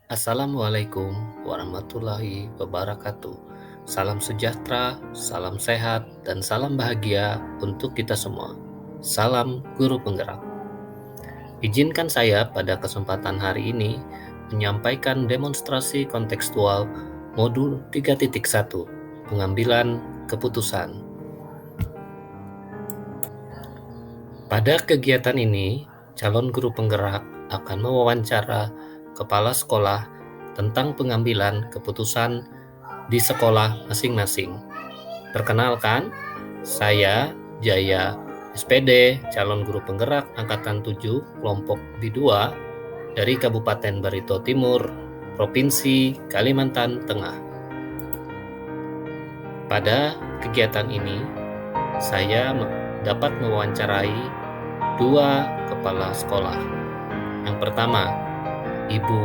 Assalamualaikum warahmatullahi wabarakatuh. Salam sejahtera, salam sehat, dan salam bahagia untuk kita semua. Salam Guru Penggerak. Izinkan saya pada kesempatan hari ini menyampaikan demonstrasi kontekstual modul 3.1, pengambilan keputusan. Pada kegiatan ini, calon guru penggerak akan mewawancara kepala sekolah tentang pengambilan keputusan di sekolah masing-masing. Perkenalkan, saya Jaya SPD, calon guru penggerak angkatan 7 kelompok B2 dari Kabupaten Barito Timur, Provinsi Kalimantan Tengah. Pada kegiatan ini, saya dapat mewawancarai dua kepala sekolah. Yang pertama, Ibu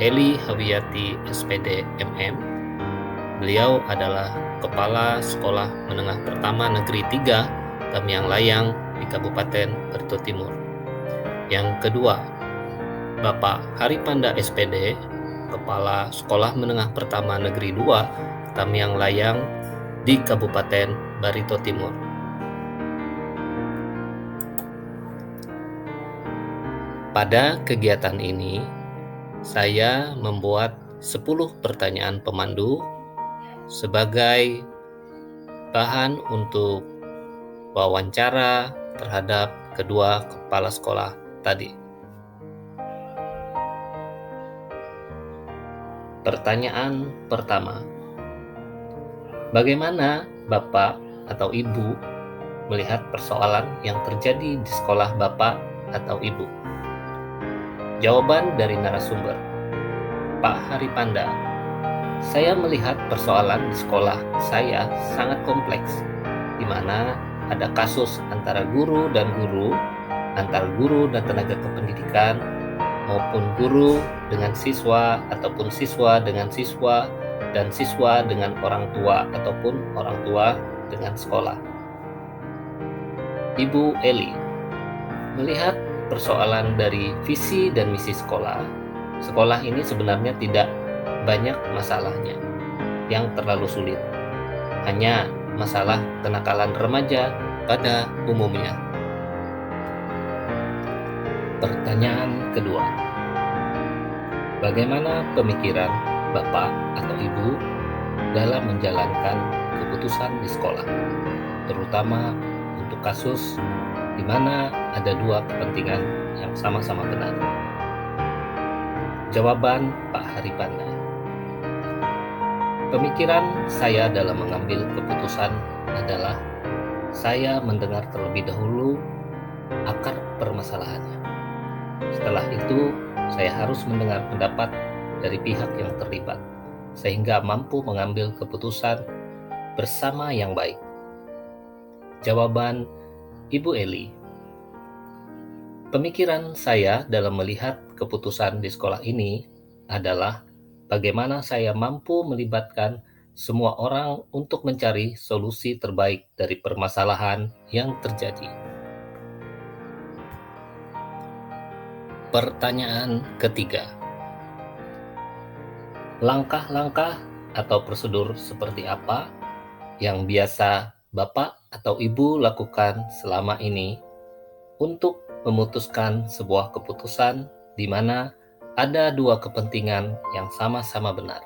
Eli Hawiyati SPD MM. Beliau adalah Kepala Sekolah Menengah Pertama Negeri 3 Tamiang Layang di Kabupaten Barito Timur. Yang kedua, Bapak Haripanda SPD, Kepala Sekolah Menengah Pertama Negeri 2 Tamiang Layang di Kabupaten Barito Timur. Pada kegiatan ini, saya membuat 10 pertanyaan pemandu sebagai bahan untuk wawancara terhadap kedua kepala sekolah tadi. Pertanyaan pertama, bagaimana Bapak atau Ibu melihat persoalan yang terjadi di sekolah Bapak atau Ibu? Jawaban dari narasumber, Pak Haripanda, saya melihat persoalan di sekolah saya sangat kompleks, di mana ada kasus antara guru dan guru, antara guru dan tenaga kependidikan, maupun guru dengan siswa, ataupun siswa dengan siswa, dan siswa dengan orang tua, ataupun orang tua dengan sekolah. Ibu Eli, melihat persoalan dari visi dan misi sekolah, sekolah ini sebenarnya tidak banyak masalahnya yang terlalu sulit, hanya masalah kenakalan remaja pada umumnya. Pertanyaan kedua, bagaimana pemikiran Bapak atau Ibu dalam menjalankan keputusan di sekolah, terutama untuk kasus di mana ada dua kepentingan yang sama-sama benar? Jawaban Pak Haripanda, pemikiran saya dalam mengambil keputusan adalah saya mendengar terlebih dahulu akar permasalahannya. Setelah itu, saya harus mendengar pendapat dari pihak yang terlibat, sehingga mampu mengambil keputusan bersama yang baik. Jawaban Ibu Eli, pemikiran saya dalam melihat keputusan di sekolah ini adalah bagaimana saya mampu melibatkan semua orang untuk mencari solusi terbaik dari permasalahan yang terjadi. Pertanyaan ketiga, langkah-langkah atau prosedur seperti apa yang biasa Bapak atau Ibu lakukan selama ini untuk memutuskan sebuah keputusan di mana ada dua kepentingan yang sama-sama benar?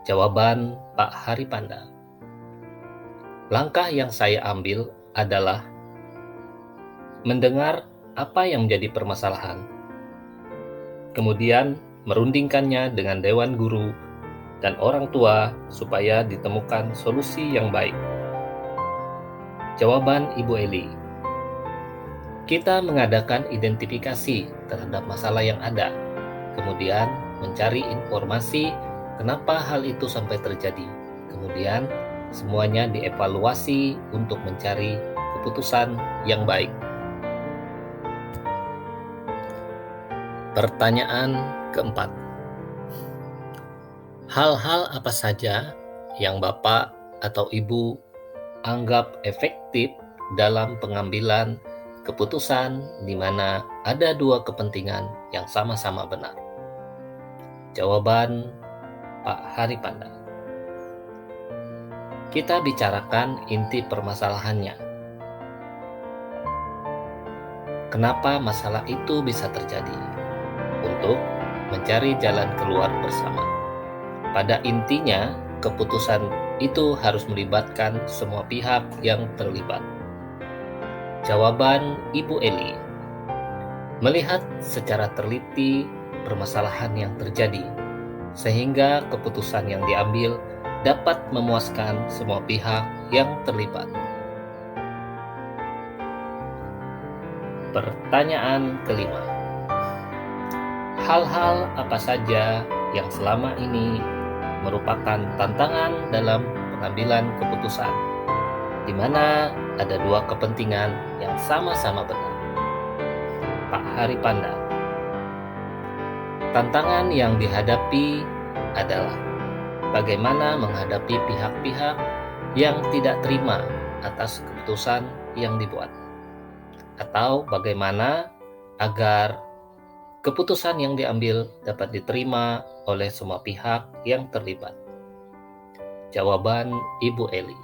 Jawaban Pak Haripanda, langkah yang saya ambil adalah mendengar apa yang menjadi permasalahan, kemudian merundingkannya dengan dewan guru dan orang tua supaya ditemukan solusi yang baik. Jawaban Ibu Eli, kita mengadakan identifikasi terhadap masalah yang ada, kemudian mencari informasi kenapa hal itu sampai terjadi, kemudian semuanya dievaluasi untuk mencari keputusan yang baik. Pertanyaan keempat, hal-hal apa saja yang Bapak atau Ibu anggap efektif dalam pengambilan keputusan di mana ada dua kepentingan yang sama-sama benar? Jawaban Pak Hari Panda. Kita bicarakan inti permasalahannya. Kenapa masalah itu bisa terjadi? Untuk mencari jalan keluar bersama. Pada intinya, keputusan itu harus melibatkan semua pihak yang terlibat. Jawaban Ibu Eli. Melihat secara teliti permasalahan yang terjadi, sehingga keputusan yang diambil dapat memuaskan semua pihak yang terlibat. Pertanyaan kelima. Hal-hal apa saja yang selama ini merupakan tantangan dalam pengambilan keputusan, di mana ada dua kepentingan yang sama-sama benar? Pak Hari Panda. Tantangan yang dihadapi adalah bagaimana menghadapi pihak-pihak yang tidak terima atas keputusan yang dibuat, atau bagaimana agar keputusan yang diambil dapat diterima oleh semua pihak yang terlibat. Jawaban Ibu Eli.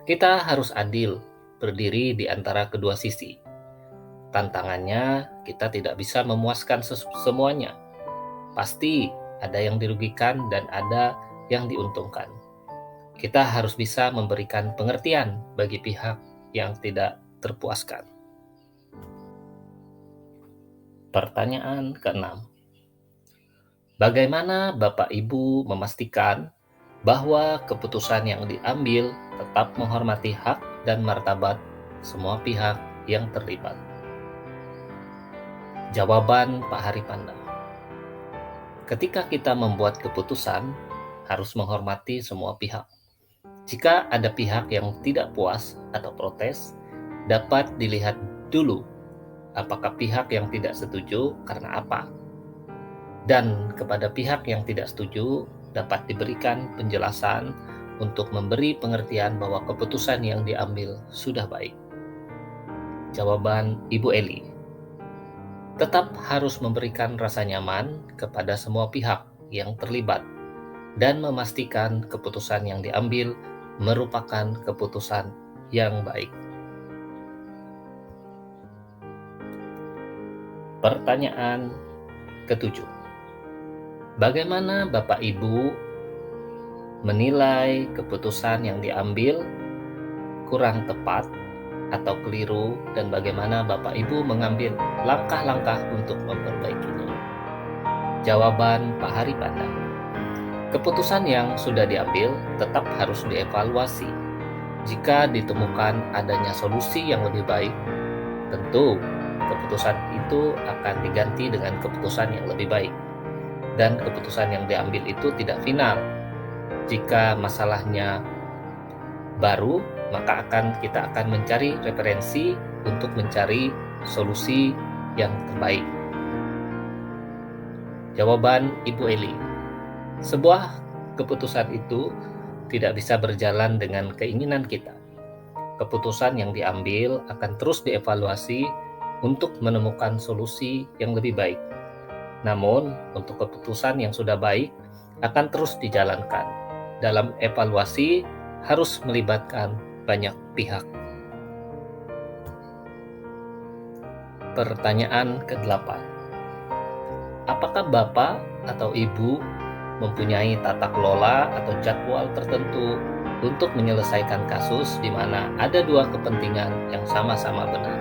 Kita harus adil, berdiri di antara kedua sisi. Tantangannya, kita tidak bisa memuaskan semuanya. Pasti ada yang dirugikan dan ada yang diuntungkan. Kita harus bisa memberikan pengertian bagi pihak yang tidak terpuaskan. Pertanyaan keenam. Bagaimana Bapak Ibu memastikan bahwa keputusan yang diambil tetap menghormati hak dan martabat semua pihak yang terlibat? Jawaban Pak Hari Panda. Ketika kita membuat keputusan, harus menghormati semua pihak. Jika ada pihak yang tidak puas atau protes, dapat dilihat dulu apakah pihak yang tidak setuju karena apa. Dan kepada pihak yang tidak setuju dapat diberikan penjelasan untuk memberi pengertian bahwa keputusan yang diambil sudah baik. Jawaban Ibu Eli. Tetap harus memberikan rasa nyaman kepada semua pihak yang terlibat dan memastikan keputusan yang diambil merupakan keputusan yang baik. Pertanyaan ketujuh. Bagaimana Bapak Ibu menilai keputusan yang diambil kurang tepat atau keliru, dan bagaimana Bapak Ibu mengambil langkah-langkah untuk memperbaikinya? Jawaban Pak Hari Panda. Keputusan yang sudah diambil tetap harus dievaluasi. Jika ditemukan adanya solusi yang lebih baik, tentu keputusan itu akan diganti dengan keputusan yang lebih baik. Dan keputusan yang diambil itu tidak final. Jika masalahnya baru, maka kita akan mencari referensi untuk mencari solusi yang terbaik. Jawaban Ibu Eli. Sebuah keputusan itu tidak bisa berjalan dengan keinginan kita. Keputusan yang diambil akan terus dievaluasi untuk menemukan solusi yang lebih baik. Namun, untuk keputusan yang sudah baik akan terus dijalankan. Dalam evaluasi harus melibatkan banyak pihak. Pertanyaan ke-8. Apakah Bapak atau Ibu mempunyai tata kelola atau jadwal tertentu untuk menyelesaikan kasus di mana ada dua kepentingan yang sama-sama benar?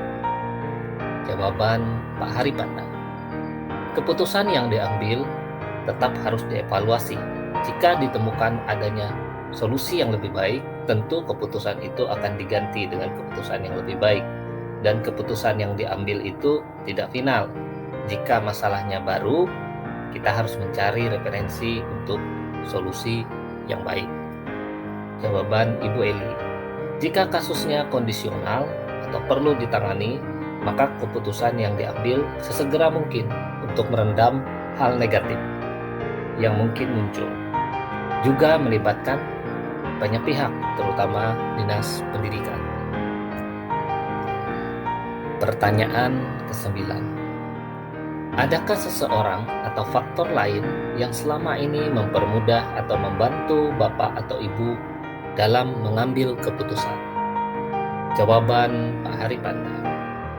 Jawaban Pak Hari Panda. Keputusan yang diambil tetap harus dievaluasi. Jika ditemukan adanya solusi yang lebih baik, tentu keputusan itu akan diganti dengan keputusan yang lebih baik. Dan keputusan yang diambil itu tidak final. Jika masalahnya baru, kita harus mencari referensi untuk solusi yang baik. Jawaban Ibu Eli. Jika kasusnya kondisional atau perlu ditangani, maka keputusan yang diambil sesegera mungkin untuk merendam hal negatif yang mungkin muncul. Juga melibatkan banyak pihak, terutama Dinas Pendidikan. Pertanyaan ke-9. Adakah seseorang atau faktor lain yang selama ini mempermudah atau membantu Bapak atau Ibu dalam mengambil keputusan? Jawaban Pak Haripanda,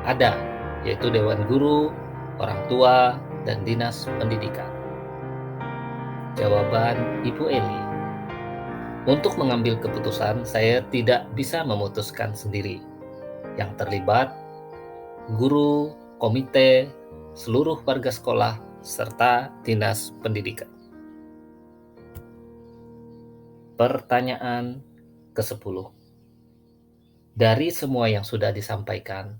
ada, yaitu Dewan Guru, orang tua, dan Dinas Pendidikan. Jawaban Ibu Eli, untuk mengambil keputusan saya tidak bisa memutuskan sendiri. Yang terlibat guru, komite, seluruh warga sekolah, serta Dinas Pendidikan. Pertanyaan ke-10. Dari semua yang sudah disampaikan,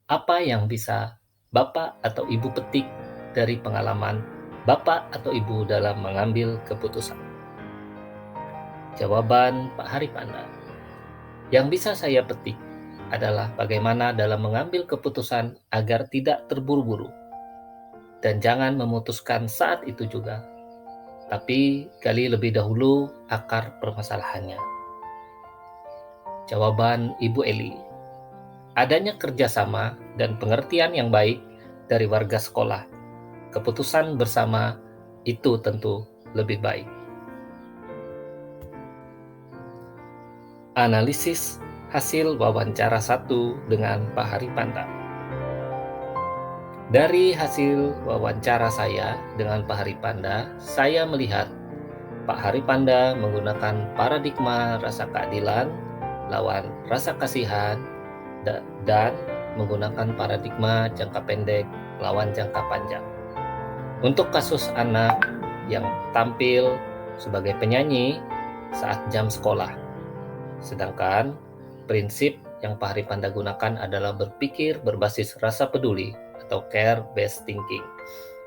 apa yang bisa Bapak atau Ibu petik dari pengalaman Bapak atau Ibu dalam mengambil keputusan? Jawaban Pak Haripanda, yang bisa saya petik adalah bagaimana dalam mengambil keputusan agar tidak terburu-buru dan jangan memutuskan saat itu juga, tapi gali lebih dahulu akar permasalahannya. Jawaban Ibu Eli, adanya kerjasama dan pengertian yang baik dari warga sekolah. Keputusan bersama itu tentu lebih baik. Analisis hasil wawancara 1 dengan Pak Haripanda. Dari hasil wawancara saya dengan Pak Haripanda, saya melihat Pak Haripanda menggunakan paradigma rasa keadilan lawan rasa kasihan dan menggunakan paradigma jangka pendek lawan jangka panjang. Untuk kasus anak yang tampil sebagai penyanyi saat jam sekolah, sedangkan prinsip yang Pak Haripanda gunakan adalah berpikir berbasis rasa peduli atau care-based thinking,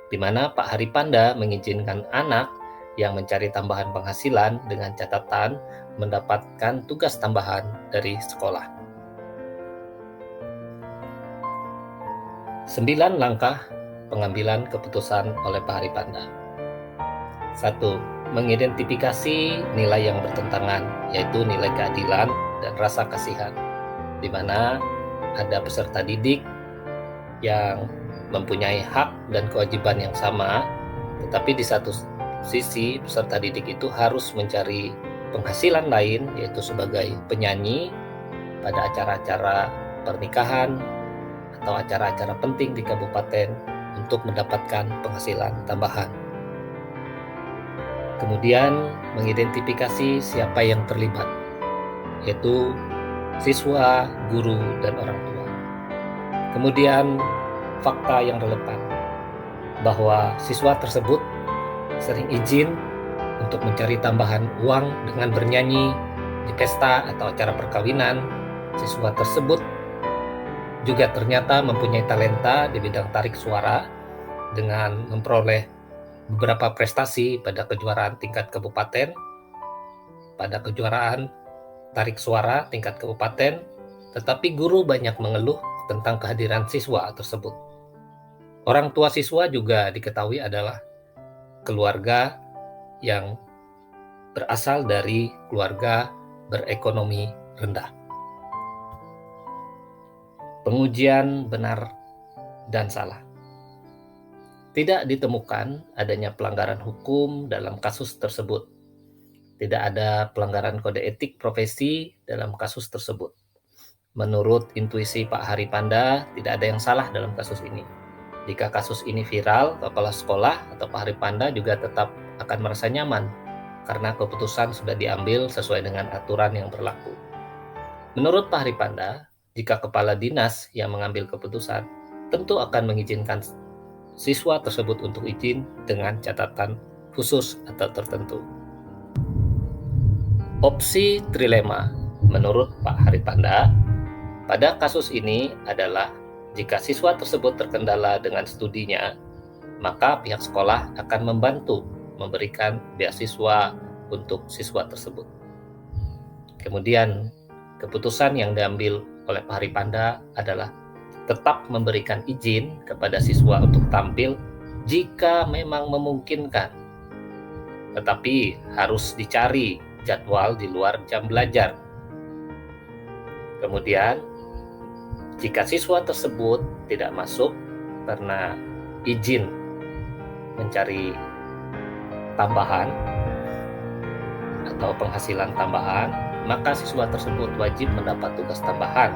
di mana Pak Haripanda mengizinkan anak yang mencari tambahan penghasilan dengan catatan mendapatkan tugas tambahan dari sekolah. 9 langkah pengambilan keputusan oleh Pak Haripanda. 1. Mengidentifikasi nilai yang bertentangan, yaitu nilai keadilan dan rasa kasihan, di mana ada peserta didik yang mempunyai hak dan kewajiban yang sama, tetapi di satu sisi peserta didik itu harus mencari penghasilan lain, yaitu sebagai penyanyi pada acara-acara pernikahan atau acara-acara penting di kabupaten untuk mendapatkan penghasilan tambahan. Kemudian mengidentifikasi siapa yang terlibat, yaitu siswa, guru, dan orang tua. Kemudian fakta yang relevan bahwa siswa tersebut sering izin untuk mencari tambahan uang dengan bernyanyi di pesta atau acara perkawinan. Siswa tersebut juga ternyata mempunyai talenta di bidang tarik suara dengan memperoleh beberapa prestasi pada kejuaraan tingkat kabupaten, pada kejuaraan tarik suara tingkat kabupaten, tetapi guru banyak mengeluh tentang kehadiran siswa tersebut. Orang tua siswa juga diketahui adalah keluarga yang berasal dari keluarga berekonomi rendah. Pengujian benar dan salah. Tidak ditemukan adanya pelanggaran hukum dalam kasus tersebut. Tidak ada pelanggaran kode etik profesi dalam kasus tersebut. Menurut intuisi Pak Haripanda, tidak ada yang salah dalam kasus ini. Jika kasus ini viral, kepala sekolah atau Pak Haripanda juga tetap akan merasa nyaman karena keputusan sudah diambil sesuai dengan aturan yang berlaku. Menurut Pak Haripanda, jika kepala dinas yang mengambil keputusan, tentu akan mengizinkan siswa tersebut untuk izin dengan catatan khusus atau tertentu. Opsi trilema menurut Pak Haripanda pada kasus ini adalah jika siswa tersebut terkendala dengan studinya, maka pihak sekolah akan membantu memberikan beasiswa untuk siswa tersebut. Kemudian, keputusan yang diambil oleh Pak Haripanda adalah tetap memberikan izin kepada siswa untuk tampil jika memang memungkinkan, tetapi harus dicari jadwal di luar jam belajar. Kemudian, jika siswa tersebut tidak masuk karena izin mencari tambahan atau penghasilan tambahan, maka siswa tersebut wajib mendapat tugas tambahan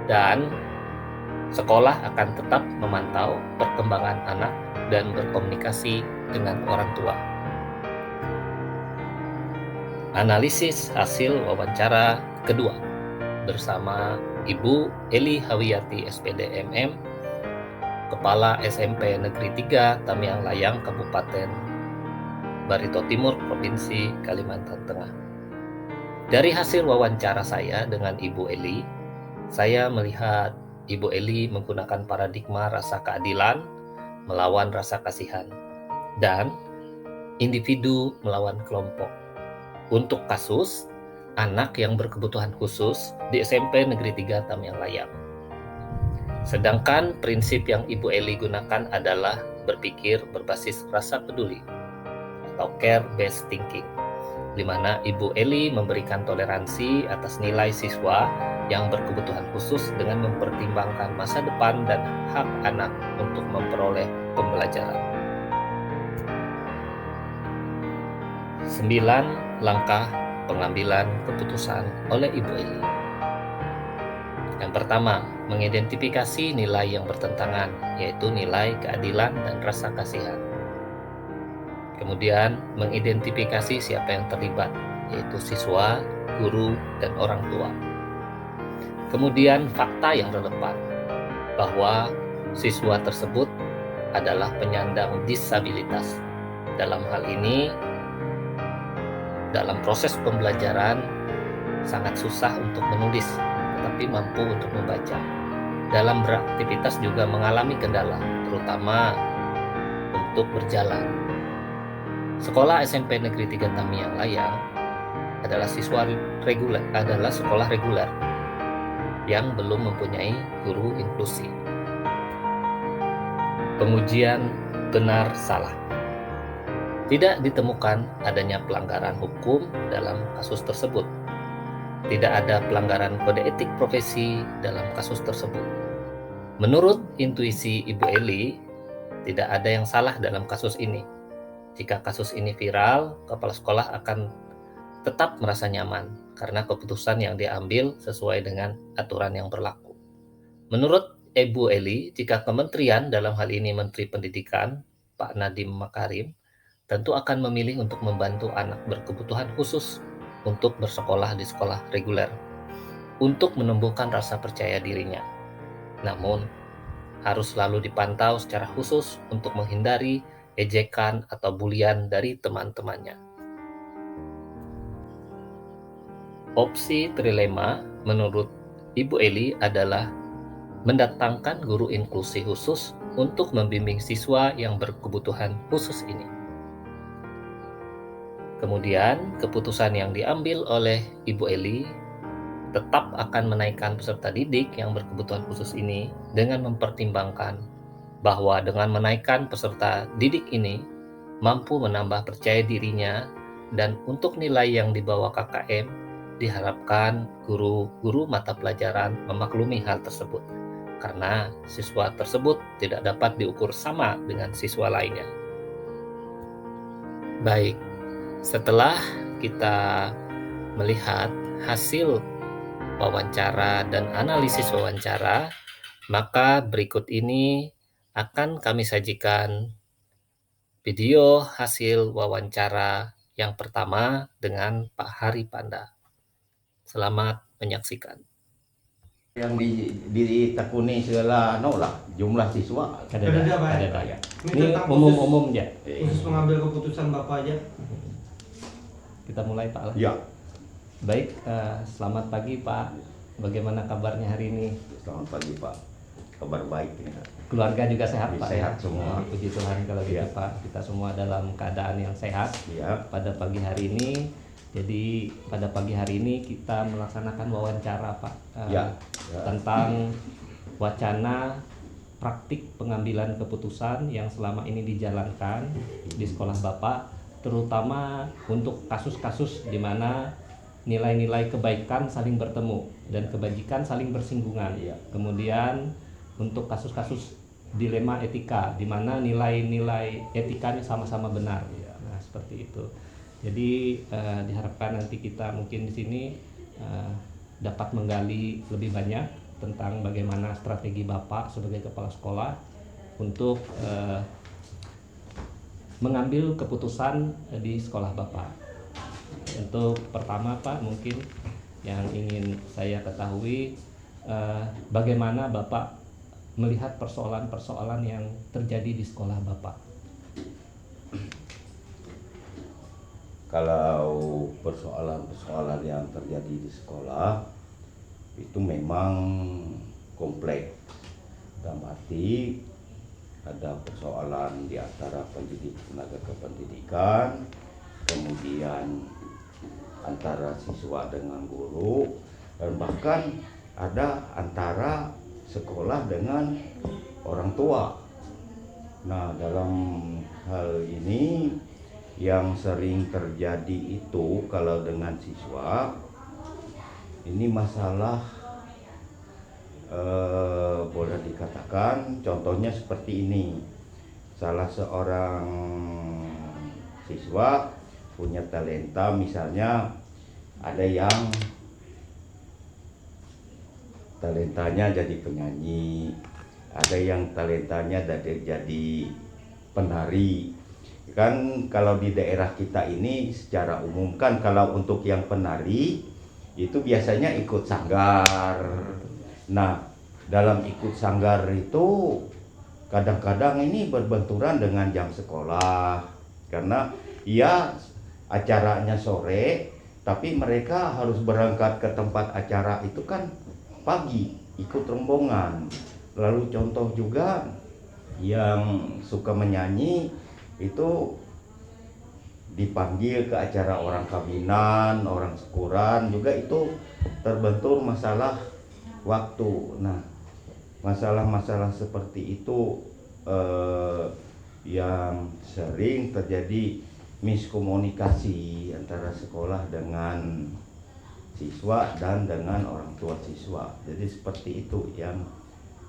dan sekolah akan tetap memantau perkembangan anak dan berkomunikasi dengan orang tua. Analisis hasil wawancara kedua bersama Ibu Eli Hawiyati SPD MM, Kepala SMP Negeri 3 Tamiang Layang, Kabupaten Barito Timur, Provinsi Kalimantan Tengah. Dari hasil wawancara saya dengan Ibu Eli, saya melihat Ibu Eli menggunakan paradigma rasa keadilan melawan rasa kasihan dan individu melawan kelompok. Untuk kasus anak yang berkebutuhan khusus di SMP Negeri 3 Tamiang Layang. Sedangkan prinsip yang Ibu Eli gunakan adalah berpikir berbasis rasa peduli atau care-based thinking, di mana Ibu Eli memberikan toleransi atas nilai siswa yang berkebutuhan khusus dengan mempertimbangkan masa depan dan hak anak untuk memperoleh pembelajaran. 9 langkah pengambilan keputusan oleh Ibu Eli. Yang pertama, mengidentifikasi nilai yang bertentangan, yaitu nilai keadilan dan rasa kasihan. Kemudian, mengidentifikasi siapa yang terlibat, yaitu siswa, guru, dan orang tua. Kemudian, fakta yang relevan, bahwa siswa tersebut adalah penyandang disabilitas. Dalam hal ini, dalam proses pembelajaran sangat susah untuk menulis, tetapi mampu untuk membaca. Dalam beraktivitas juga mengalami kendala, terutama untuk berjalan. Sekolah SMP Negeri 3 Tamiang Layang adalah sekolah reguler yang belum mempunyai guru inklusi. Pengujian benar salah. Tidak ditemukan adanya pelanggaran hukum dalam kasus tersebut. Tidak ada pelanggaran kode etik profesi dalam kasus tersebut. Menurut intuisi Ibu Eli, tidak ada yang salah dalam kasus ini. Jika kasus ini viral, kepala sekolah akan tetap merasa nyaman karena keputusan yang diambil sesuai dengan aturan yang berlaku. Menurut Ibu Eli, jika kementerian, dalam hal ini Menteri Pendidikan, Pak Nadiem Makarim, tentu akan memilih untuk membantu anak berkebutuhan khusus untuk bersekolah di sekolah reguler, untuk menumbuhkan rasa percaya dirinya. Namun, harus selalu dipantau secara khusus untuk menghindari ejekan atau bulian dari teman-temannya. Opsi trilema menurut Ibu Eli adalah mendatangkan guru inklusi khusus untuk membimbing siswa yang berkebutuhan khusus ini. Kemudian, keputusan yang diambil oleh Ibu Eli tetap akan menaikkan peserta didik yang berkebutuhan khusus ini dengan mempertimbangkan bahwa dengan menaikkan peserta didik ini mampu menambah percaya dirinya, dan untuk nilai yang dibawa KKM diharapkan guru-guru mata pelajaran memaklumi hal tersebut karena siswa tersebut tidak dapat diukur sama dengan siswa lainnya. Baik, setelah kita melihat hasil wawancara dan analisis wawancara, maka berikut ini akan kami sajikan video hasil wawancara yang pertama dengan Pak Hari Panda. Selamat menyaksikan. Yang ditekuni segala lah jumlah siswa ada ya. Ini umum ya. Khusus mengambil keputusan Bapak aja. Kita mulai Pak. Ya. Baik, selamat pagi Pak. Bagaimana kabarnya hari ini? Selamat pagi Pak. Kabar baik ya. Keluarga juga sehat Pak? Sehat ya? semua. Puji Tuhan kalau gitu Ya. Pak. Kita semua dalam keadaan yang sehat Ya. pada pagi hari ini. Jadi pada pagi hari ini kita melaksanakan wawancara Pak Ya. tentang wacana praktik pengambilan keputusan yang selama ini dijalankan di sekolah Bapak, terutama untuk kasus-kasus di mana nilai-nilai kebaikan saling bertemu dan kebajikan saling bersinggungan. Ya. Kemudian untuk kasus-kasus dilema etika, di mana nilai-nilai etikanya sama-sama benar. Nah, seperti itu. Jadi diharapkan nanti kita mungkin di sini dapat menggali lebih banyak tentang bagaimana strategi Bapak sebagai kepala sekolah untuk mengambil keputusan di sekolah Bapak. Untuk pertama Pak, mungkin yang ingin saya ketahui bagaimana Bapak melihat persoalan-persoalan yang terjadi di sekolah Bapak. Kalau persoalan-persoalan yang terjadi di sekolah itu memang kompleks. Dalam arti ada persoalan di antara tenaga kependidikan, kemudian antara siswa dengan guru, dan bahkan ada antara sekolah dengan orang tua. Nah, dalam hal ini yang sering terjadi itu kalau dengan siswa ini masalah boleh dikatakan contohnya seperti ini. Salah seorang siswa punya talenta, misalnya ada yang talentanya jadi penyanyi, ada yang talentanya jadi penari. Kan kalau di daerah kita ini secara umum kan kalau untuk yang penari itu biasanya ikut sanggar. Nah, dalam ikut sanggar itu kadang-kadang ini berbenturan dengan jam sekolah, karena ya acaranya sore tapi mereka harus berangkat ke tempat acara itu kan pagi, ikut rombongan. Lalu contoh juga yang suka menyanyi itu dipanggil ke acara orang kawinan, orang syukuran, juga itu terbentur masalah waktu. Nah, masalah-masalah seperti itu yang sering terjadi miskomunikasi antara sekolah dengan siswa dan dengan orang tua siswa. Jadi seperti itu yang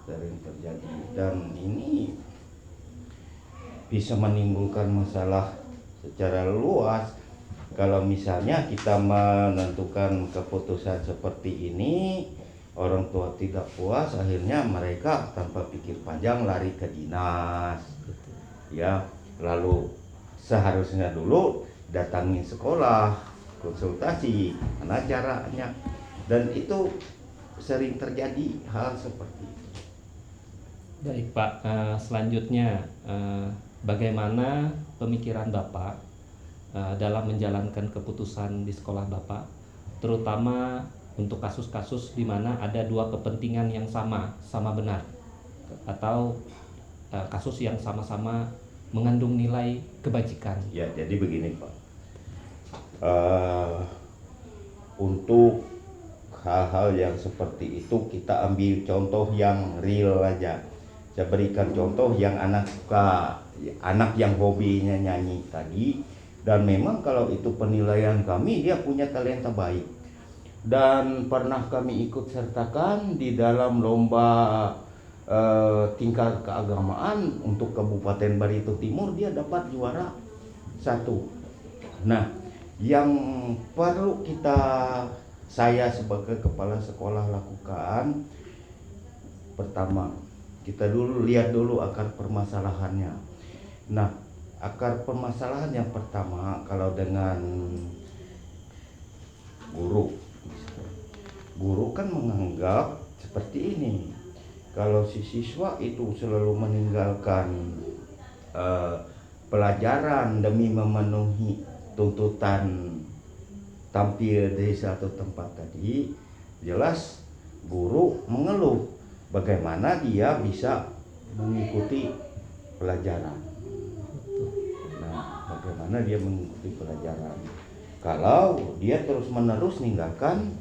sering terjadi, dan ini bisa menimbulkan masalah secara luas. Kalau misalnya kita menentukan keputusan seperti ini, orang tua tidak puas, akhirnya mereka tanpa pikir panjang lari ke dinas. Ya, lalu seharusnya dulu datangin sekolah, konsultasi, mana caranya, dan itu sering terjadi hal seperti itu. Baik Pak, selanjutnya bagaimana pemikiran Bapak dalam menjalankan keputusan di sekolah Bapak, terutama untuk kasus-kasus di mana ada dua kepentingan yang sama benar, atau kasus yang sama-sama mengandung nilai kebajikan? Ya, jadi begini Pak, untuk hal-hal yang seperti itu kita ambil contoh yang real aja. Saya berikan contoh yang anak yang hobinya nyanyi tadi, dan memang kalau itu penilaian kami dia punya talenta baik, dan pernah kami ikut sertakan di dalam lomba tingkat keagamaan untuk Kabupaten Barito Timur, dia dapat juara 1. Nah, yang perlu saya sebagai kepala sekolah lakukan, pertama kita lihat dulu akar permasalahannya. Nah, akar permasalahan yang pertama, kalau dengan guru kan menganggap seperti ini, kalau si siswa itu selalu meninggalkan pelajaran demi memenuhi tuntutan tampil di satu tempat tadi, jelas guru mengeluh bagaimana dia bisa mengikuti pelajaran. Nah, bagaimana dia mengikuti pelajaran kalau dia terus-menerus meninggalkan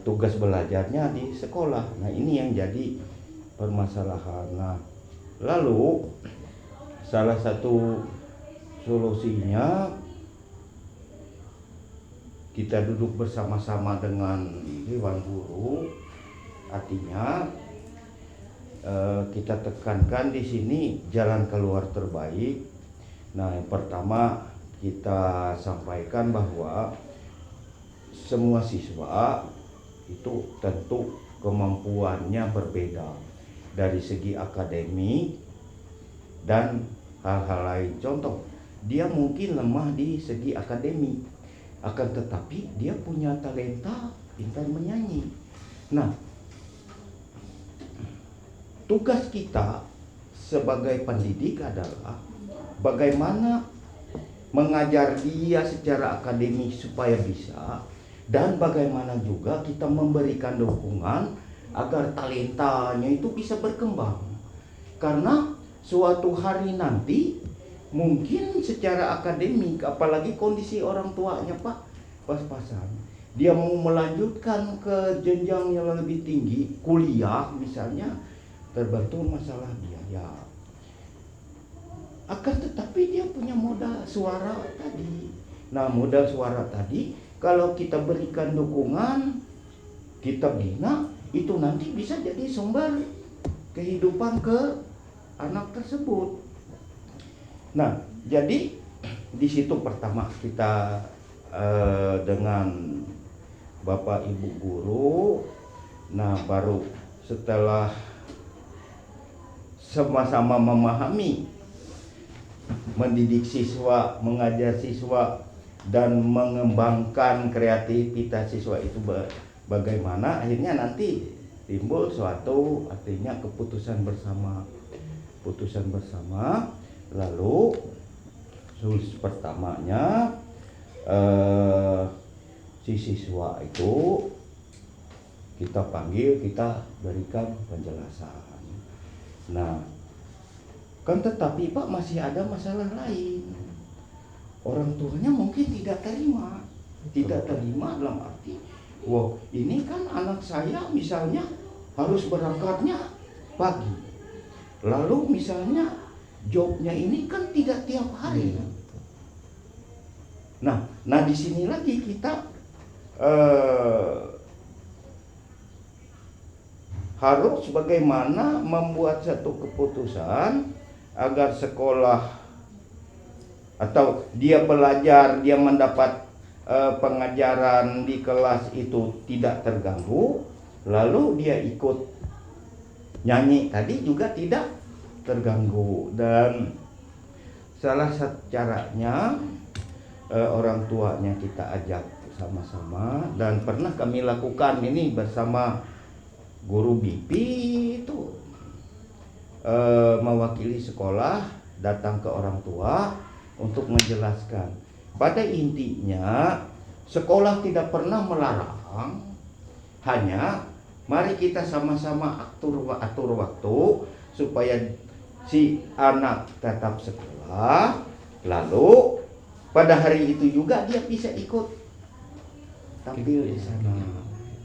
tugas belajarnya di sekolah. Nah, ini yang jadi permasalahan. Nah, lalu salah satu solusinya kita duduk bersama-sama dengan Dewan Guru, artinya kita tekankan di sini jalan keluar terbaik. Nah, yang pertama kita sampaikan bahwa semua siswa itu tentu kemampuannya berbeda dari segi akademik dan hal-hal lain. Contoh, dia mungkin lemah di segi akademik, akan tetapi dia punya talenta pintar menyanyi. Nah, tugas kita sebagai pendidik adalah bagaimana mengajar dia secara akademik supaya bisa, dan bagaimana juga kita memberikan dukungan agar talentanya itu bisa berkembang. Karena suatu hari nanti mungkin secara akademik, apalagi kondisi orang tuanya Pak pas-pasan, dia mau melanjutkan ke jenjang yang lebih tinggi, kuliah misalnya, terbantu masalah biaya. Akan tetapi dia punya modal suara tadi. Nah, modal suara tadi kalau kita berikan dukungan, kita bina, itu nanti bisa jadi sumber kehidupan ke anak tersebut. Nah, jadi di situ pertama kita dengan Bapak Ibu guru, nah baru setelah sama-sama memahami, mendidik siswa, mengajar siswa, dan mengembangkan kreativitas siswa itu bagaimana, akhirnya nanti timbul suatu artinya keputusan bersama. Lalu solusi pertamanya si siswa itu kita panggil, kita berikan penjelasan. Nah, kan tetapi Pak masih ada masalah lain. Orang tuanya mungkin tidak terima dalam arti, wah ini kan anak saya misalnya harus berangkatnya pagi, lalu misalnya jobnya ini kan tidak tiap hari. Nah di sini lagi kita harus bagaimana membuat satu keputusan agar sekolah atau dia belajar, dia mendapat pengajaran di kelas itu tidak terganggu, lalu dia ikut nyanyi tadi juga tidak terganggu. Dan salah satu caranya orang tuanya kita ajak sama-sama, dan pernah kami lakukan ini bersama guru BP itu mewakili sekolah datang ke orang tua untuk menjelaskan. Pada intinya sekolah tidak pernah melarang, hanya mari kita sama-sama atur waktu supaya si anak tetap sekolah, lalu pada hari itu juga dia bisa ikut tampil di sana.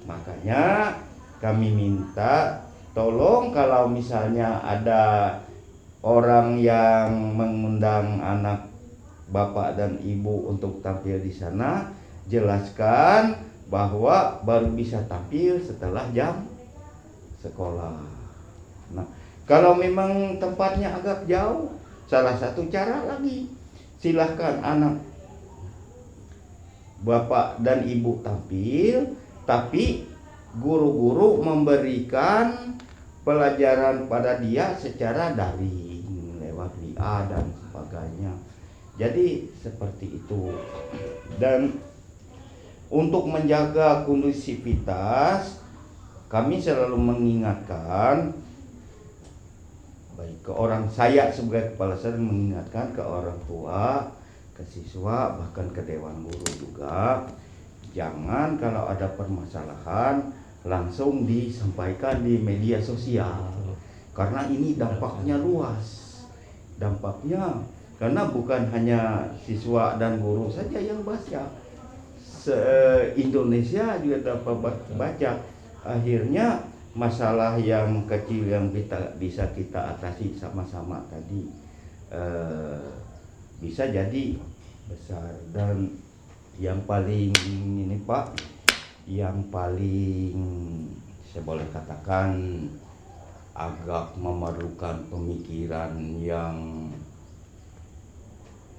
Makanya kami minta tolong kalau misalnya ada orang yang mengundang anak bapak dan ibu untuk tampil di sana, jelaskan bahwa baru bisa tampil setelah jam sekolah. Nah, kalau memang tempatnya agak jauh, salah satu cara lagi, silahkan anak bapak dan ibu tampil, tapi guru-guru memberikan pelajaran pada dia secara daring lewat WA dan sebagainya. Jadi seperti itu. Dan untuk menjaga kondusivitas, kami selalu mengingatkan, baik ke orang, saya sebagai kepala sekolah mengingatkan ke orang tua, ke siswa, bahkan ke dewan guru juga, jangan kalau ada permasalahan langsung disampaikan di media sosial, karena ini dampaknya luas. Dampaknya karena bukan hanya siswa dan guru saja yang baca, se-Indonesia juga dapat baca. Akhirnya masalah yang kecil yang bisa kita atasi sama-sama tadi bisa jadi besar. Dan yang paling ini Pak, yang paling saya boleh katakan agak memerlukan pemikiran yang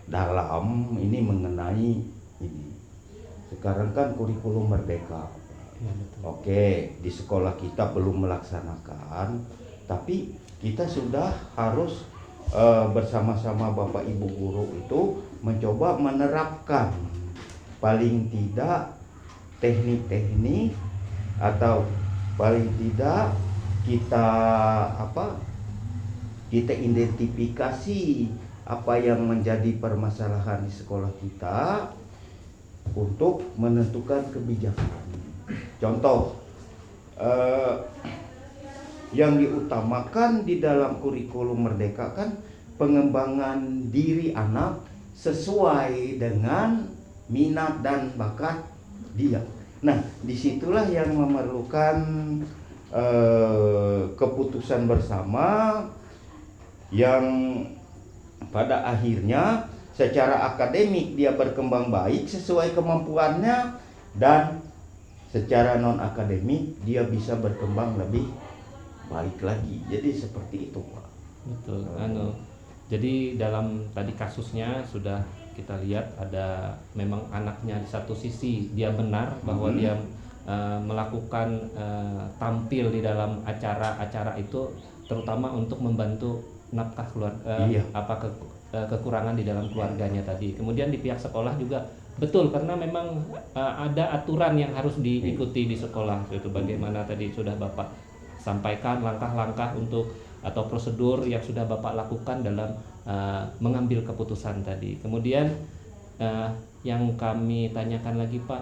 dalam ini mengenai ini. Sekarang kan kurikulum merdeka. Ya, betul. Oke, di sekolah kita belum melaksanakan, tapi kita sudah harus bersama-sama Bapak Ibu guru itu mencoba menerapkan paling tidak teknik-teknik atau paling tidak kita kita identifikasi apa yang menjadi permasalahan di sekolah kita untuk menentukan kebijakan. Contoh yang diutamakan di dalam kurikulum merdeka kan pengembangan diri anak sesuai dengan minat dan bakat dia. Nah, disitulah yang memerlukan keputusan bersama yang pada akhirnya secara akademik dia berkembang baik sesuai kemampuannya, dan secara non akademik dia bisa berkembang lebih baik lagi. Jadi seperti itu, Pak. Betul. Jadi dalam tadi kasusnya sudah kita lihat ada memang anaknya di satu sisi dia benar bahwa dia melakukan tampil di dalam acara-acara itu terutama untuk membantu nafkah keluarga, kekurangan di dalam keluarganya tadi. Kemudian di pihak sekolah juga betul, karena memang ada aturan yang harus diikuti di sekolah. Itu bagaimana tadi sudah Bapak sampaikan langkah-langkah untuk atau prosedur yang sudah Bapak lakukan dalam mengambil keputusan tadi. Kemudian yang kami tanyakan lagi, Pak,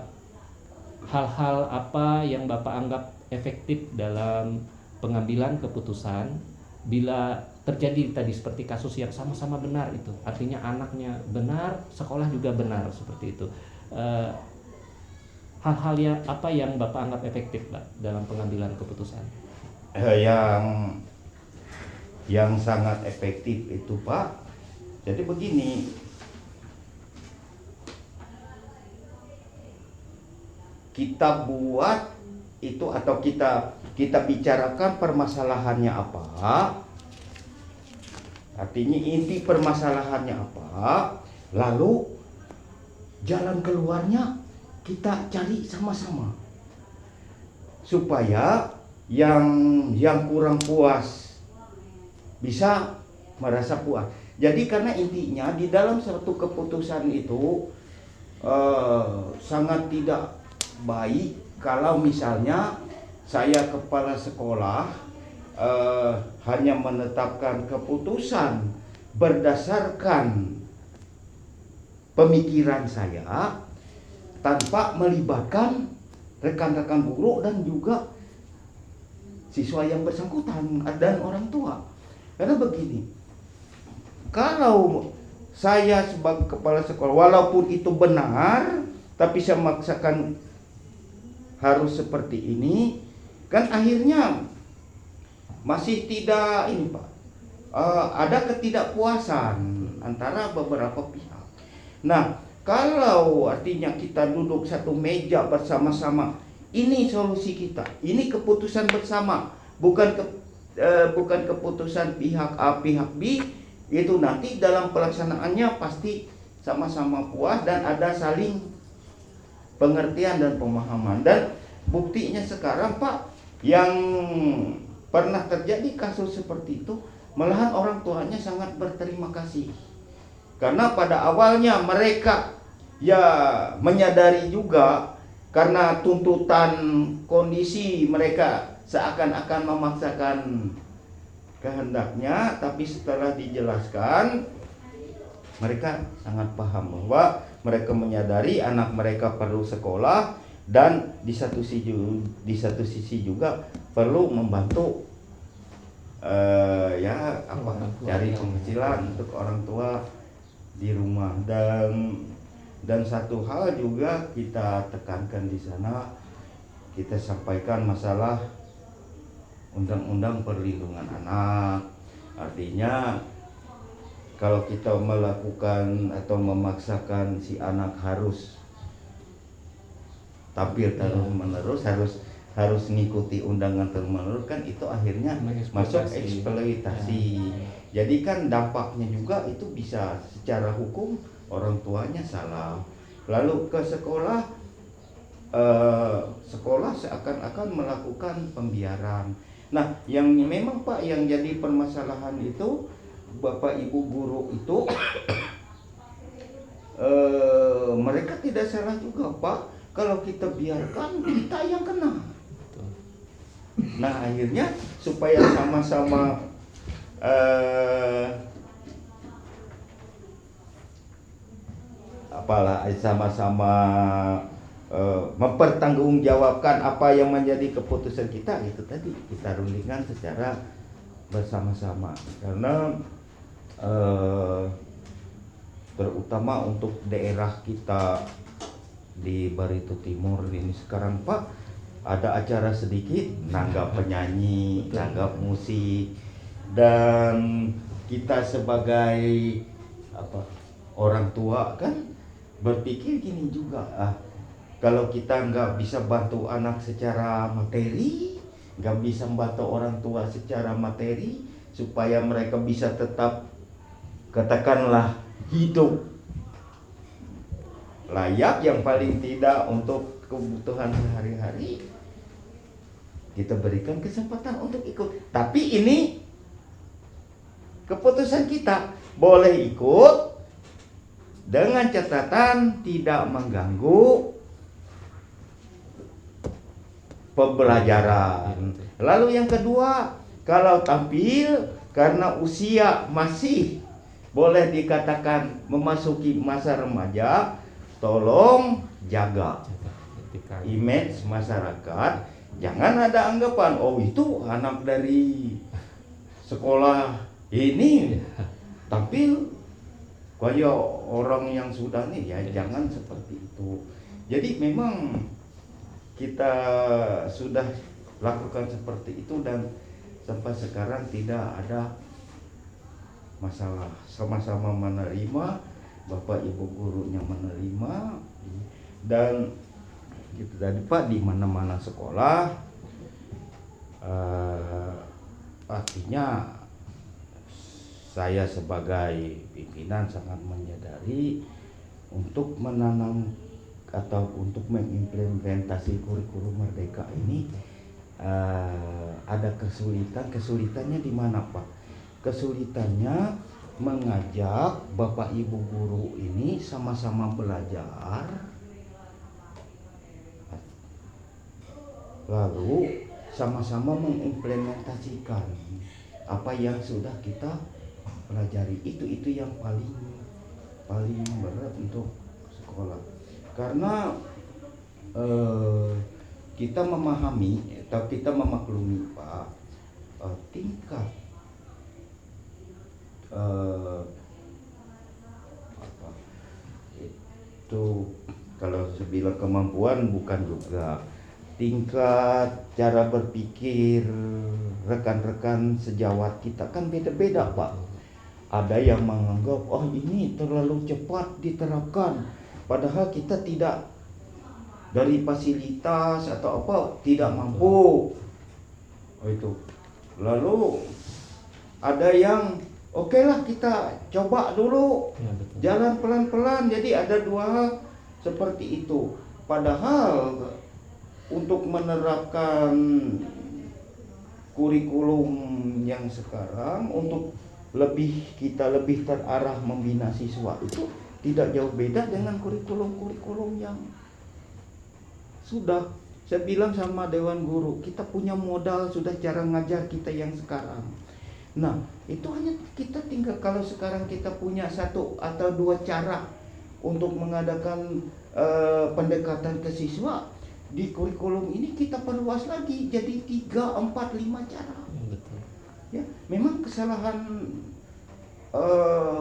hal-hal apa yang Bapak anggap efektif dalam pengambilan keputusan bila terjadi tadi seperti kasus yang sama-sama benar itu, artinya anaknya benar, sekolah juga benar, seperti itu. Hal-hal apa yang Bapak anggap efektif, Pak, dalam pengambilan keputusan? Yang sangat efektif itu, Pak, jadi begini, kita buat itu atau kita bicarakan permasalahannya apa, artinya inti permasalahannya apa, lalu jalan keluarnya kita cari sama-sama supaya yang kurang puas bisa merasa puas. Jadi karena intinya di dalam suatu keputusan itu sangat tidak baik kalau misalnya saya kepala sekolah hanya menetapkan keputusan berdasarkan pemikiran saya tanpa melibatkan rekan-rekan guru dan juga siswa yang bersangkutan dan orang tua. Karena begini, kalau saya sebagai kepala sekolah walaupun itu benar, tapi saya memaksakan harus seperti ini, kan akhirnya masih tidak ini, Pak, ada ketidakpuasan antara beberapa pihak. Nah, kalau artinya kita duduk satu meja bersama-sama, ini solusi kita, ini keputusan bersama, bukan keputusan pihak A pihak B, itu nanti dalam pelaksanaannya pasti sama-sama puas dan ada saling pengertian dan pemahaman. Dan buktinya sekarang, Pak, yang pernah terjadi kasus seperti itu, malahan orang tuanya sangat berterima kasih. Karena pada awalnya mereka ya menyadari juga karena tuntutan kondisi mereka seakan-akan memaksakan kehendaknya, tapi setelah dijelaskan mereka sangat paham bahwa mereka menyadari anak mereka perlu sekolah dan di satu sisi juga perlu membantu cari penghasilan untuk orang tua di rumah. Dan satu hal juga kita tekankan di sana, kita sampaikan masalah undang-undang perlindungan anak. Artinya kalau kita melakukan atau memaksakan si anak harus tampil terus menerus, harus ngikuti undangan terus-menerus, kan itu akhirnya masuk eksploitasi. Jadi kan dampaknya juga itu bisa secara hukum orang tuanya salah. Lalu ke sekolah, sekolah seakan-akan melakukan pembiaran. Nah, yang memang Pak yang jadi permasalahan itu Bapak Ibu guru itu mereka tidak salah juga Pak. Kalau kita biarkan kita yang kena. Nah, akhirnya supaya sama-sama sama-sama mempertanggungjawabkan apa yang menjadi keputusan kita, itu tadi kita rundingkan secara bersama-sama. Karena terutama untuk daerah kita di Barito Timur ini sekarang Pak, ada acara sedikit nanggap penyanyi, nanggap musik, dan kita sebagai orang tua kan berpikir gini juga, kalau kita nggak bisa bantu anak secara materi, nggak bisa bantu orang tua secara materi supaya mereka bisa tetap katakanlah hidup layak yang paling tidak untuk kebutuhan sehari-hari, kita berikan kesempatan untuk ikut. Tapi ini keputusan kita, boleh ikut dengan catatan tidak mengganggu pembelajaran. Lalu yang kedua, kalau tampil karena usia masih boleh dikatakan memasuki masa remaja, tolong jaga image masyarakat. Jangan ada anggapan, oh itu anak dari sekolah ini tampil kayak orang yang sudah nih, ya jangan seperti itu. Jadi memang kita sudah lakukan seperti itu dan sampai sekarang tidak ada masalah, sama-sama menerima, Bapak Ibu gurunya menerima, dan gitu tadi Pak, di mana-mana sekolah artinya saya sebagai pimpinan sangat menyadari untuk menanam atau untuk mengimplementasi kurikulum Merdeka ini ada kesulitannya di mana Pak? Kesulitannya mengajak Bapak Ibu guru ini sama-sama belajar, lalu sama-sama mengimplementasikan apa yang sudah kita pelajari. Itu yang paling berat untuk sekolah, karena kita memahami atau kita memaklumi Pak, tingkat itu kalau sebilang kemampuan bukan juga, tingkat cara berpikir rekan-rekan sejawat kita kan beda-beda Pak. Ada yang menganggap oh ini terlalu cepat diterapkan, padahal kita tidak dari fasilitas atau apa tidak mampu. Oh itu. Lalu ada yang oke lah kita coba dulu, jalan pelan-pelan. Jadi ada dua hal seperti itu. Padahal untuk menerapkan kurikulum yang sekarang untuk kita lebih terarah membina siswa itu tidak jauh beda dengan kurikulum yang sudah. Saya bilang sama Dewan Guru, kita punya modal sudah cara ngajar kita yang sekarang. Nah, itu hanya kita tinggal, kalau sekarang kita punya satu atau dua cara untuk mengadakan pendekatan ke siswa, di kurikulum ini kita perluas lagi jadi 3, 4, 5 cara. Betul. Ya, memang kesalahan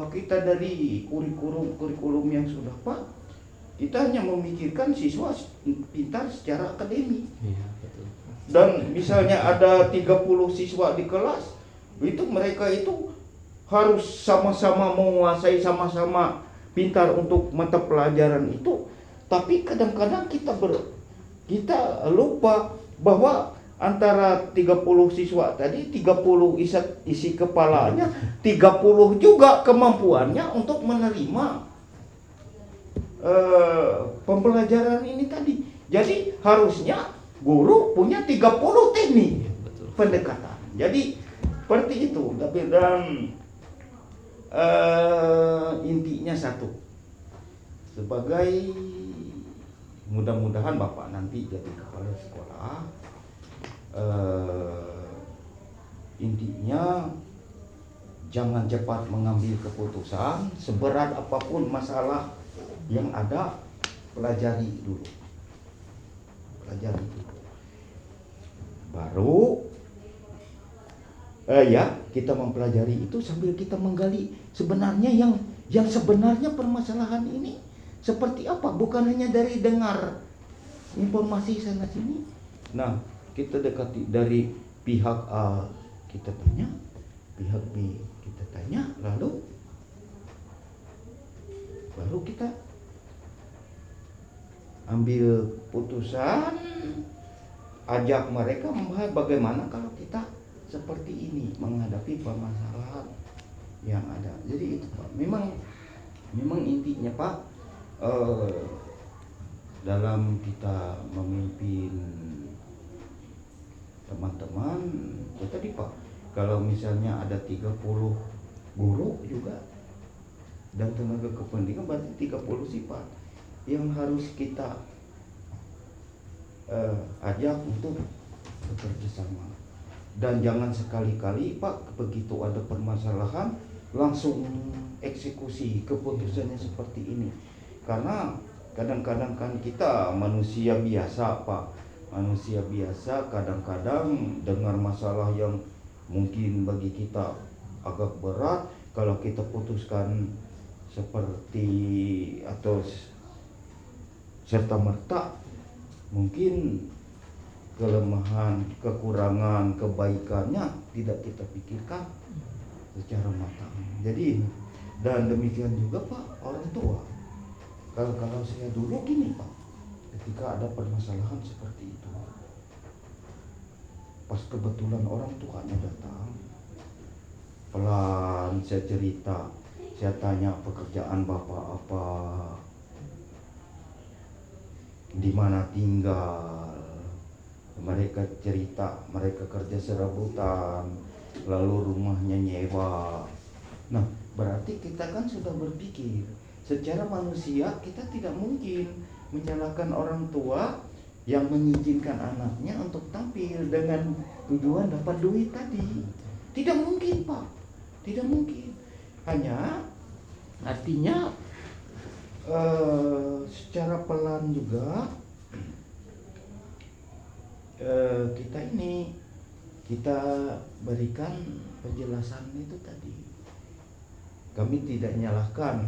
kita dari kurikulum yang sudah Pak, kita hanya memikirkan siswa pintar secara akademik. Iya, betul. Dan misalnya ada 30 siswa di kelas, itu mereka itu harus sama-sama menguasai, sama-sama pintar untuk mata pelajaran itu. Tapi kadang-kadang kita lupa bahwa antara 30 siswa tadi 30 isi kepalanya, 30 juga kemampuannya untuk menerima pembelajaran ini tadi. Jadi harusnya guru punya 30 teknik pendekatan. Jadi seperti itu. Dan intinya satu, sebagai mudah-mudahan Bapak nanti jadi kepala sekolah, intinya jangan cepat mengambil keputusan. Seberat apapun masalah yang ada, pelajari dulu, baru ya kita mempelajari itu sambil kita menggali sebenarnya yang sebenarnya permasalahan ini seperti apa, bukan hanya dari dengar informasi sana sini. Nah, kita dekati dari pihak A, kita tanya, pihak B kita tanya, lalu baru kita ambil putusan, ajak mereka membahas bagaimana kalau kita seperti ini menghadapi permasalahan yang ada. Jadi itu Pak, memang intinya Pak, dalam kita memimpin teman-teman itu tadi Pak, kalau misalnya ada 30 guru juga dan tenaga kependidikan, berarti 30 sifat yang harus kita ajak untuk bekerja sama. Dan jangan sekali-kali Pak, begitu ada permasalahan langsung eksekusi keputusannya seperti ini. Karena kadang-kadang kan kita manusia biasa Pak, manusia biasa kadang-kadang dengar masalah yang mungkin bagi kita agak berat, kalau kita putuskan seperti atau serta merta, mungkin kelemahan, kekurangan, kebaikannya tidak kita pikirkan secara matang. Jadi dan demikian juga Pak, orang tua. Kalau saya dulu gini Pak, ketika ada permasalahan seperti itu, pas kebetulan orang tuanya datang, pelan saya cerita, saya tanya pekerjaan Bapak apa, di mana tinggal. Mereka cerita mereka kerja serabutan, lalu rumahnya nyewa. Nah, berarti kita kan sudah berpikir secara manusia, kita tidak mungkin menyalahkan orang tua yang mengizinkan anaknya untuk tampil dengan tujuan dapat duit tadi. Tidak mungkin Pak, tidak mungkin. Hanya artinya secara pelan juga kita berikan penjelasan itu tadi. Kami tidak menyalahkan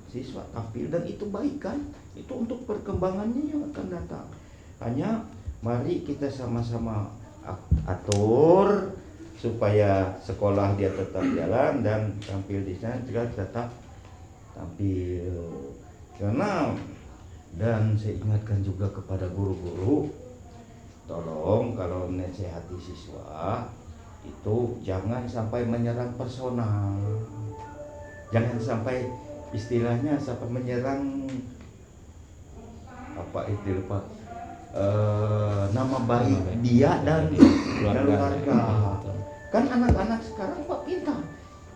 siswa tampil, dan itu baik kan, itu untuk perkembangannya yang akan datang. Hanya mari kita sama-sama atur supaya sekolah dia tetap jalan dan tampil di sana juga tetap tampil. Karena dan saya ingatkan juga kepada guru-guru, tolong kalau menasihati siswa itu jangan sampai menyerang personal, jangan sampai istilahnya sampai menyerang apa itu Pak, nama baik dia dan keluarga. Kan anak-anak sekarang Pak pintar,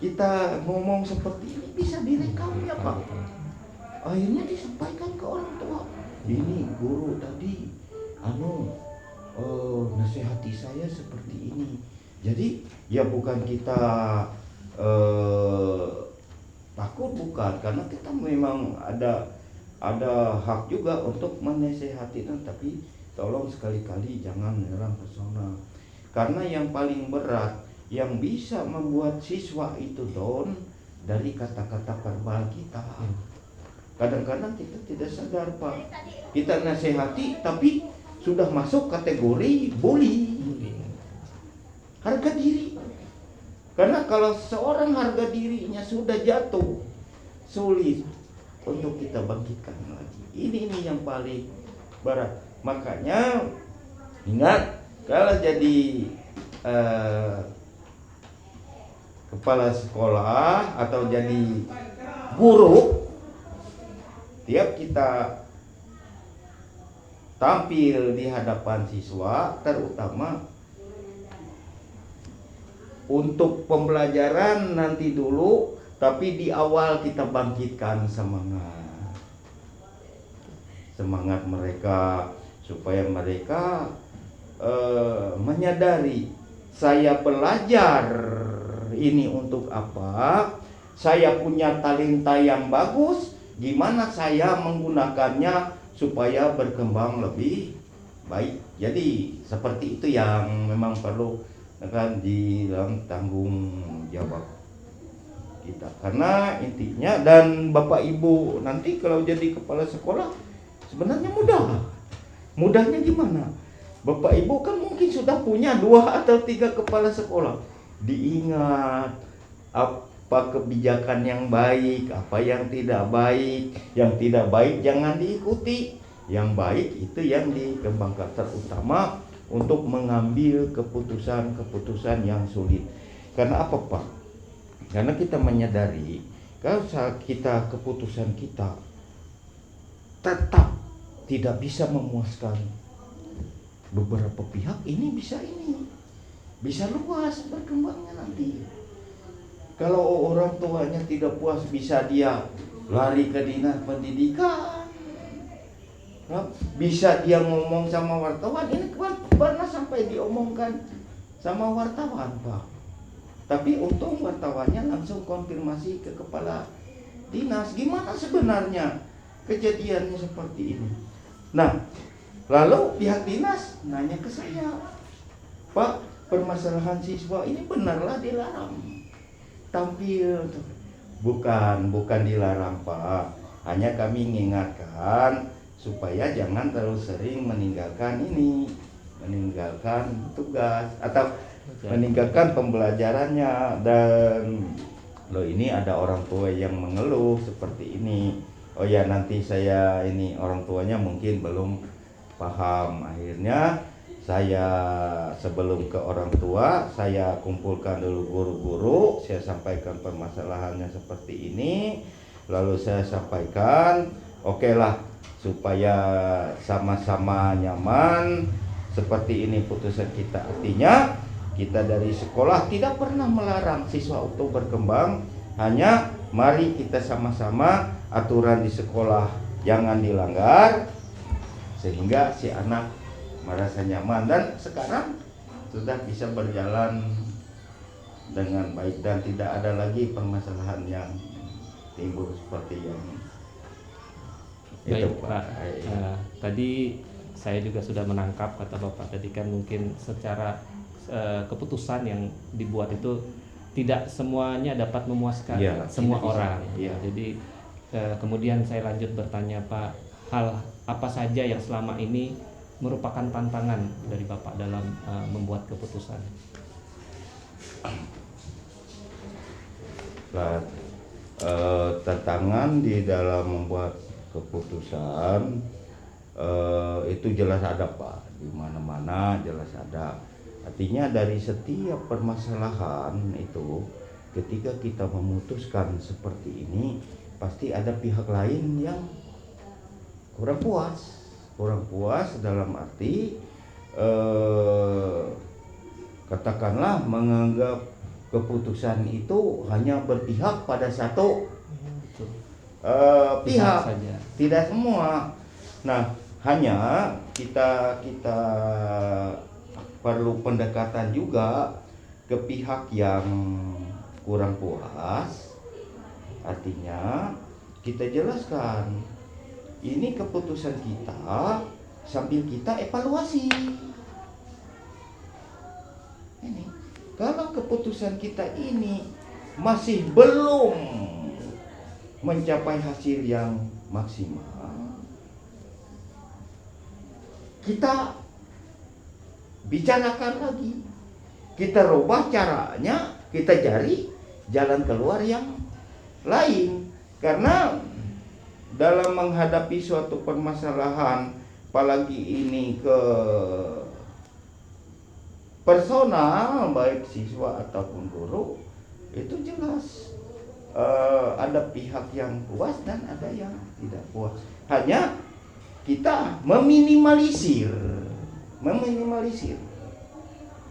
kita ngomong seperti ini bisa direkam ya Pak, akhirnya disampaikan ke orang tua, ini guru tadi nasihati saya seperti ini. Jadi ya bukan kita takut, bukan, karena kita memang ada hak juga untuk menasihati, tapi tolong sekali-kali jangan menyerang personal. Karena yang paling berat yang bisa membuat siswa itu down dari kata-kata verbal kita. Kadang-kadang kita tidak sadar Pak, kita nasihati tapi sudah masuk kategori bully, harga diri. Karena kalau seorang harga dirinya sudah jatuh, sulit untuk kita bangkitkan lagi. Ini yang paling berat. Makanya Ingat, kalau jadi kepala sekolah atau jadi guru, tiap kita tampil di hadapan siswa, terutama untuk pembelajaran nanti dulu, tapi di awal kita bangkitkan semangat mereka, supaya mereka menyadari, saya belajar ini untuk apa, saya punya talenta yang bagus, gimana saya menggunakannya supaya berkembang lebih baik. Jadi seperti itu yang memang perlu kan di dalam tanggung jawab kita. Karena intinya, dan Bapak Ibu nanti kalau jadi kepala sekolah sebenarnya mudah. Mudahnya gimana? Bapak Ibu kan mungkin sudah punya 2 atau 3 kepala sekolah. Diingat apa kebijakan yang baik, apa yang tidak baik. Yang tidak baik jangan diikuti. Yang baik itu yang dikembangkan, terutama untuk mengambil keputusan-keputusan yang sulit. Karena apa, Pak? Karena kita menyadari kalau kita keputusan kita tetap tidak bisa memuaskan beberapa pihak, ini bisa luas berkembangnya nanti. Kalau orang tuanya tidak puas, bisa dia lari ke dinas pendidikan, bisa dia ngomong sama wartawan. Ini pernah sampai diomongkan sama wartawan, Pak, tapi untung wartawannya langsung konfirmasi ke kepala dinas, gimana sebenarnya kejadiannya seperti ini. Nah, lalu pihak dinas nanya ke saya, Pak, permasalahan siswa ini benarlah dilarang tampil? Bukan dilarang, Pak. Hanya kami mengingatkan supaya jangan terlalu sering meninggalkan tugas atau meninggalkan pembelajarannya. Dan loh, ini ada orang tua yang mengeluh seperti ini. Oh ya, nanti saya ini orang tuanya mungkin belum paham. Akhirnya saya sebelum ke orang tua, saya kumpulkan dulu guru-guru, saya sampaikan permasalahannya seperti ini, lalu saya sampaikan, oke lah, supaya sama-sama nyaman, seperti ini putusan kita. Artinya kita dari sekolah tidak pernah melarang siswa untuk berkembang, hanya mari kita sama-sama aturan di sekolah jangan dilanggar, sehingga si anak merasa nyaman. Dan sekarang sudah bisa berjalan dengan baik dan tidak ada lagi permasalahan yang timbul seperti yang baik, itu, Pak. Tadi saya juga sudah menangkap kata Bapak tadi, kan mungkin secara keputusan yang dibuat itu tidak semuanya dapat memuaskan semua orang. Jadi kemudian saya lanjut bertanya, Pak, hal apa saja yang selama ini merupakan tantangan dari Bapak dalam membuat keputusan? Tantangan di dalam membuat keputusan itu jelas ada, Pak. Di mana-mana jelas ada. Artinya dari setiap permasalahan itu, ketika kita memutuskan seperti ini, pasti ada pihak lain yang kurang puas dalam arti katakanlah menganggap keputusan itu hanya berpihak pada satu pihak saja, tidak semua. Nah, hanya kita perlu pendekatan juga ke pihak yang kurang puas. Artinya kita jelaskan, ini keputusan kita, sambil kita evaluasi. Ini kalau keputusan kita ini masih belum mencapai hasil yang maksimal, kita bicarakan lagi, kita rubah caranya, kita cari jalan keluar yang lain. Karena dalam menghadapi suatu permasalahan, apalagi ini ke personal baik siswa ataupun guru itu jelas ada pihak yang puas dan ada yang tidak puas. Hanya kita meminimalisir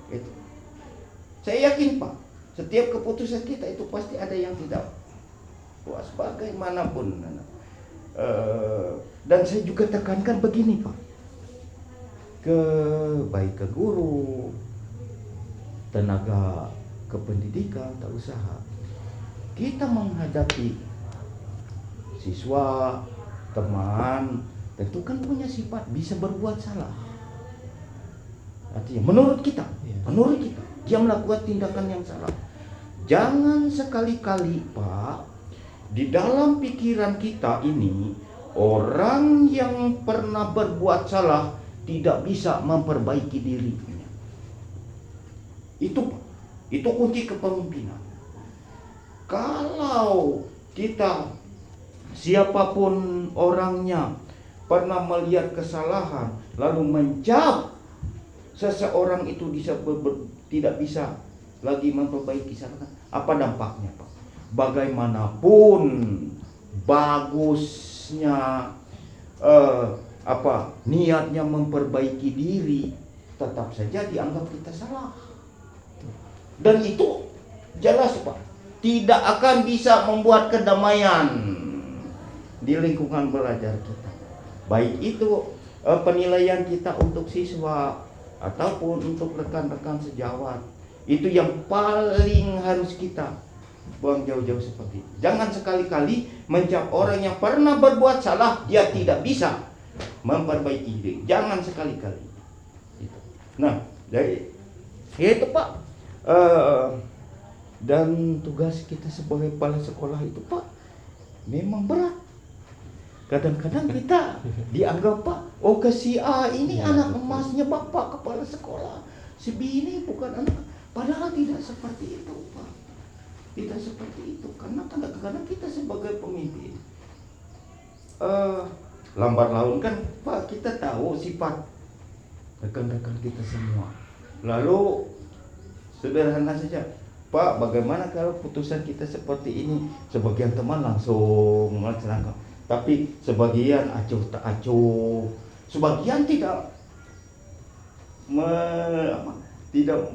itu. Saya yakin Pak, setiap keputusan kita itu pasti ada yang tidak puas bagaimanapun. Dan saya juga tekankan begini Pak, baik ke guru, tenaga kependidikan atau usaha, kita menghadapi siswa, teman, tentu kan punya sifat bisa berbuat salah. Artinya menurut kita dia melakukan tindakan yang salah. Jangan sekali-kali Pak, di dalam pikiran kita ini orang yang pernah berbuat salah tidak bisa memperbaiki dirinya. Itu kunci kepemimpinan. Kalau kita, siapapun orangnya, pernah melihat kesalahan lalu mencap seseorang itu tidak bisa lagi memperbaiki kesalahan, apa dampaknya Pak? Bagaimanapun bagusnya niatnya memperbaiki diri, tetap saja dianggap kita salah. Dan itu jelas Pak, tidak akan bisa membuat kedamaian di lingkungan belajar kita. Baik itu penilaian kita untuk siswa ataupun untuk rekan-rekan sejawat. Itu yang paling harus kita buang jauh-jauh seperti itu. Jangan sekali-kali mencap orang yang pernah berbuat salah dia tidak bisa memperbaiki diri. Jangan sekali-kali. Nah, jadi itu Pak. Dan tugas kita sebagai kepala sekolah itu Pak memang berat. Kadang-kadang kita dianggap Pak, oh ke si A ini ya, anak emasnya Bapak kepala sekolah, si B ini bukan anak. Padahal tidak seperti itu Pak. Tidak seperti itu. Karena kadang-kadang kita sebagai pemimpin lambat laun kan Pak, kita tahu sifat rekan-rekan kita semua. Lalu sederhana saja Pak, bagaimana kalau putusan kita seperti ini? Sebagian teman langsung melaksanakan, tapi sebagian acuh tak acuh, sebagian tidak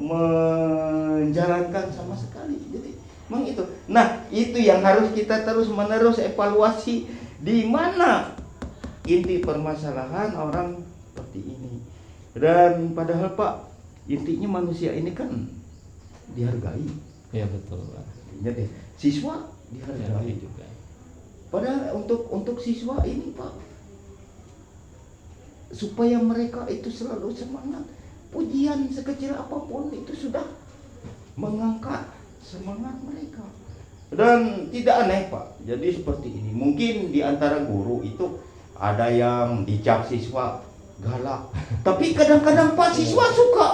menjalankan sama sekali. Jadi memang itu. Nah, itu yang harus kita terus-menerus evaluasi, di mana inti permasalahan orang seperti ini. Dan padahal Pak, intinya manusia ini kan dihargai. Ya betul Pak. Jadi siswa dihargai juga. Padahal untuk siswa ini Pak, supaya mereka itu selalu semangat, pujian sekecil apapun itu sudah mengangkat semangat mereka. Dan tidak aneh Pak, jadi seperti ini. Mungkin di antara guru itu ada yang dicap siswa galak, tapi kadang-kadang Pak siswa suka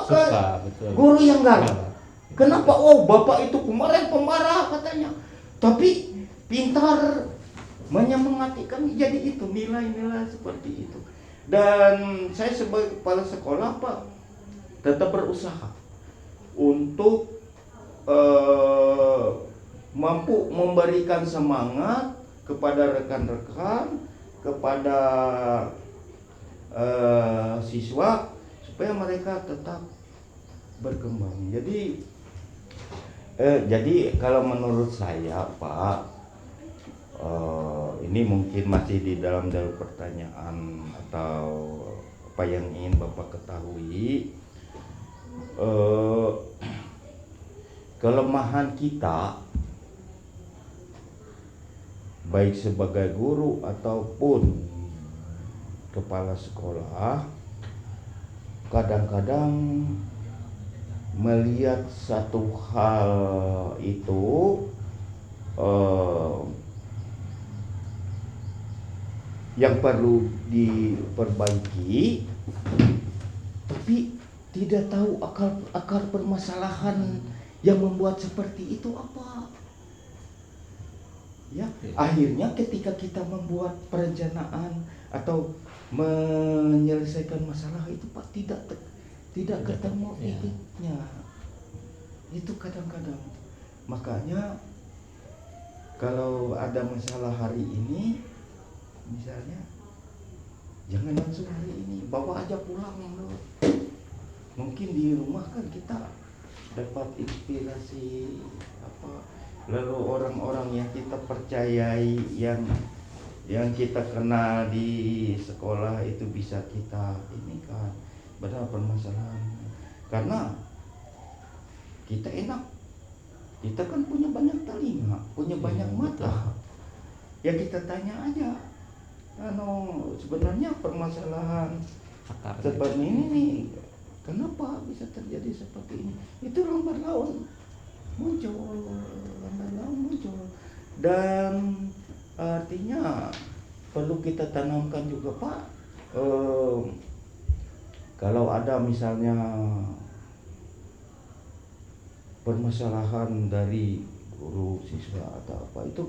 betul. Guru yang galak. Kenapa? Oh, Bapak itu kemarin pemarah katanya, tapi pintar menyemangati kami. Jadi itu nilai-nilai seperti itu. Dan saya sebagai kepala sekolah Pak tetap berusaha untuk mampu memberikan semangat kepada rekan-rekan, kepada siswa, supaya mereka tetap berkembang. Jadi kalau menurut saya Pak, ini mungkin masih di dalam pertanyaan atau apa yang ingin Bapak ketahui, kelemahan kita baik sebagai guru ataupun kepala sekolah, kadang-kadang melihat satu hal itu yang perlu diperbaiki, tapi tidak tahu akar permasalahan yang membuat seperti itu apa. Ya, akhirnya ketika kita membuat perencanaan atau menyelesaikan masalah itu Pak tidak ketemu Iya. titiknya. Itu kadang-kadang. Makanya kalau ada masalah hari ini, misalnya, jangan langsung hari ini, bawa aja pulang loh. Mungkin di rumah kan kita dapat inspirasi apa, lalu orang-orang yang kita percayai, yang kita kenal di sekolah itu bisa kita ini kan, benar permasalahan. Karena kita enak, kita kan punya banyak telinga, punya banyak mata. Ya kita tanya aja, sebenarnya permasalahan seperti ini nih, kenapa bisa terjadi seperti ini? Itu lambat laun muncul. Dan artinya perlu kita tanamkan juga Pak, kalau ada misalnya permasalahan dari guru, siswa atau apa, itu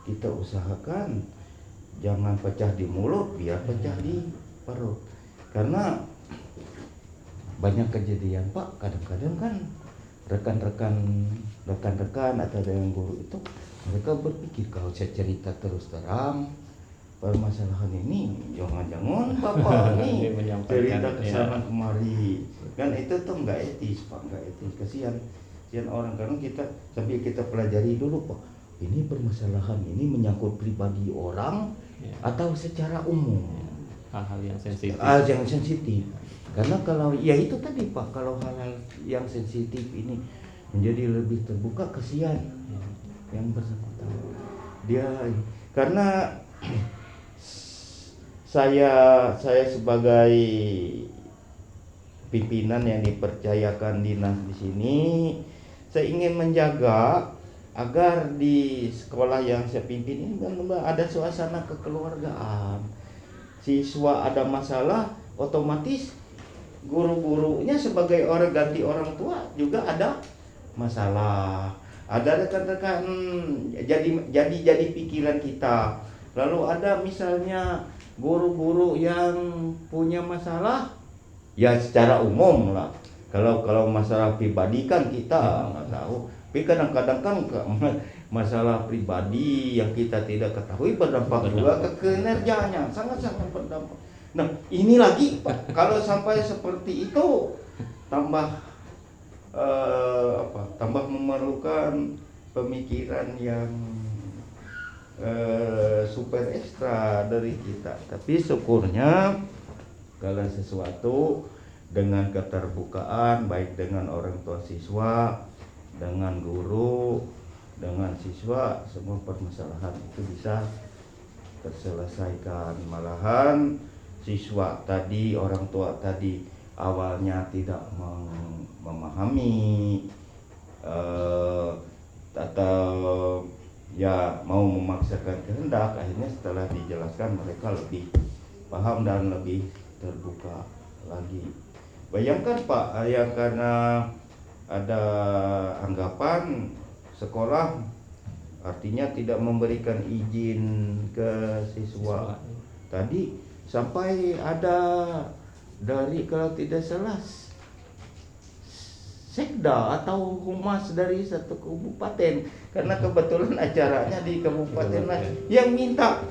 kita usahakan jangan pecah di mulut, biar pecah di perut. Karena banyak kejadian Pak, kadang-kadang kan rekan-rekan atau dengan guru itu, mereka berpikir kalau saya cerita terus terang permasalahan ini, jangan-jangan Bapak ini cerita kesana kemari, kan itu tuh nggak etis Pak, nggak etis. Kasihan orang, karena kita sambil kita pelajari dulu Pak, ini permasalahan ini menyangkut pribadi orang atau secara umum, hal-hal yang sensitif. Yang sensitif. Karena kalau ya itu tadi Pak, kalau hal-hal yang sensitif ini menjadi lebih terbuka, kasihan yang bersangkutan. Dia karena saya sebagai pimpinan yang dipercayakan dinas di sini, saya ingin menjaga agar di sekolah yang saya pimpin ini ada suasana kekeluargaan. Siswa ada masalah, otomatis guru-gurunya sebagai orang ganti orang tua juga ada masalah. Ada rekan-rekan jadi pikiran kita. Lalu ada misalnya guru-guru yang punya masalah, ya secara umum lah. Kalau masalah pribadi kan kita nggak tahu. Tapi kadang-kadang kan masalah pribadi yang kita tidak ketahui berdampak juga ke kinerjanya, sangat-sangat berdampak. Nah ini lagi Pak, kalau sampai seperti itu tambah memerlukan pemikiran yang super ekstra dari kita. Tapi syukurnya kalau sesuatu dengan keterbukaan, baik dengan orang tua siswa, dengan guru, dengan siswa, semua permasalahan itu bisa terselesaikan. Malahan siswa tadi, orang tua tadi awalnya tidak memahami atau ya mau memaksakan kehendak, akhirnya setelah dijelaskan mereka lebih paham dan lebih terbuka lagi. Bayangkan Pak, ya karena ada anggapan sekolah artinya tidak memberikan izin ke siswa. Tadi sampai ada dari, kalau tidak salah, sekda atau humas dari satu kabupaten, karena kebetulan acaranya di kabupaten yang minta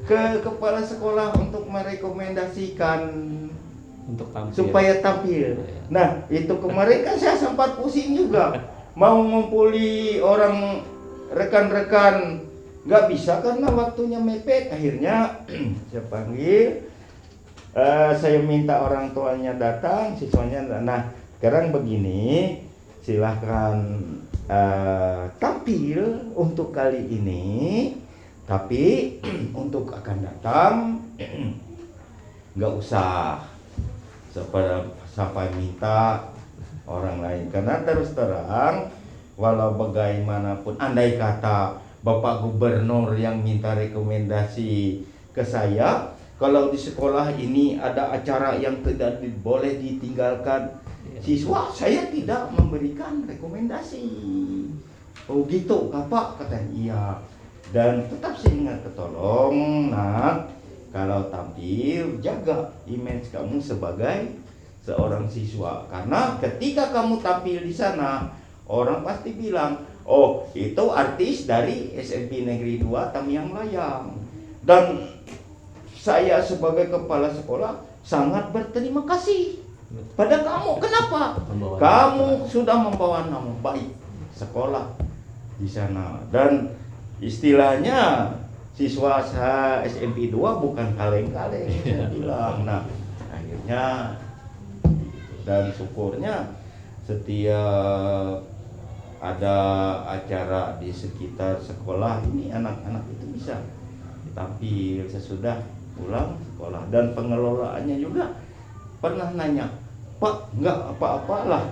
ke kepala sekolah untuk merekomendasikan untuk tampil. Supaya tampil. Nah itu kemarin kan saya sempat pusing juga, mau ngumpuli orang rekan-rekan, nggak bisa karena waktunya mepet. Akhirnya saya panggil, saya minta orang tuanya datang, siswanya. Nah sekarang begini, silahkan tampil untuk kali ini, tapi untuk akan datang nggak usah sampai minta orang lain. Karena terus terang, walau bagaimanapun, andai kata Bapak Gubernur yang minta rekomendasi ke saya, kalau di sekolah ini ada acara yang tidak boleh ditinggalkan siswa, saya tidak memberikan rekomendasi. Oh gitu Bapak, katanya iya. Dan tetap saya ingat, tolong nak, kalau tampil jaga image kamu sebagai seorang siswa. Karena ketika kamu tampil di sana, orang pasti bilang, oh itu artis dari SMP Negeri 2 Tamiang Layang. Dan saya sebagai kepala sekolah sangat berterima kasih pada kamu. Kenapa? Kamu sudah membawa nama baik sekolah di sana. Dan istilahnya siswa SMP 2 bukan kaleng-kaleng, saya bilang. Nah, akhirnya dan syukurnya setiap ada acara di sekitar sekolah ini anak-anak itu bisa tampil sesudah pulang sekolah. Dan pengelolaannya juga pernah nanya, Pak, enggak apa-apalah